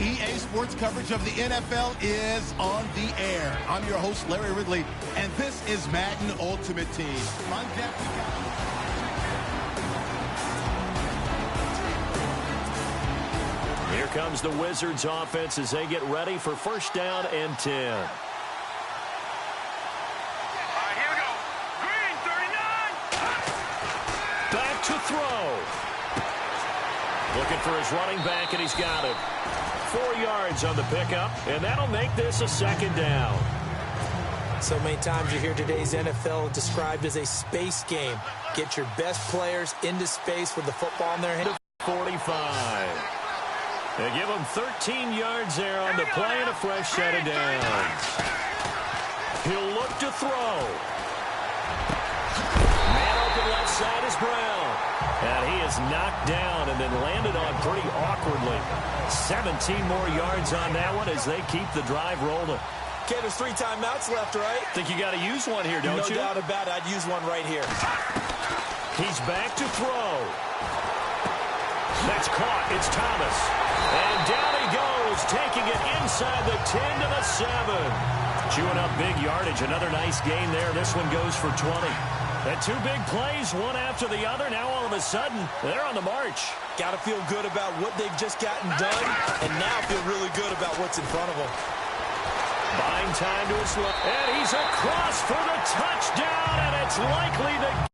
EA Sports coverage of the NFL is on the air. I'm your host, Larry Ridley, and this is Madden Ultimate Team. On deck, we got... Here comes the Wizards offense as they get ready for first down and 10. All right, here we go. Green, 39. Back to throw. Looking for his running back, and he's got it. 4 yards on the pickup, and that'll make this a second down. So many times you hear today's NFL described as a space game. Get your best players into space with the football in their hand. 45. They give him 13 yards there on the play and a fresh set of downs. He'll look to throw. Man open left side is Brown. And he is knocked down and then landed on pretty awkwardly. 17 more yards on that one as they keep the drive rolling. Okay, there's 3 timeouts left, right? Think you got to use one here, don't you? No doubt about it. I'd use one right here. He's back to throw. That's caught. It's Thomas. And down he goes, taking it inside the 10 to the 7. Chewing up big yardage. Another nice gain there. This one goes for 20. And 2 big plays, one after the other. Now all of a sudden, they're on the march. Got to feel good about what they've just gotten done, and now feel really good about what's in front of them. Buying time to his left. And he's across for the touchdown, and it's likely that...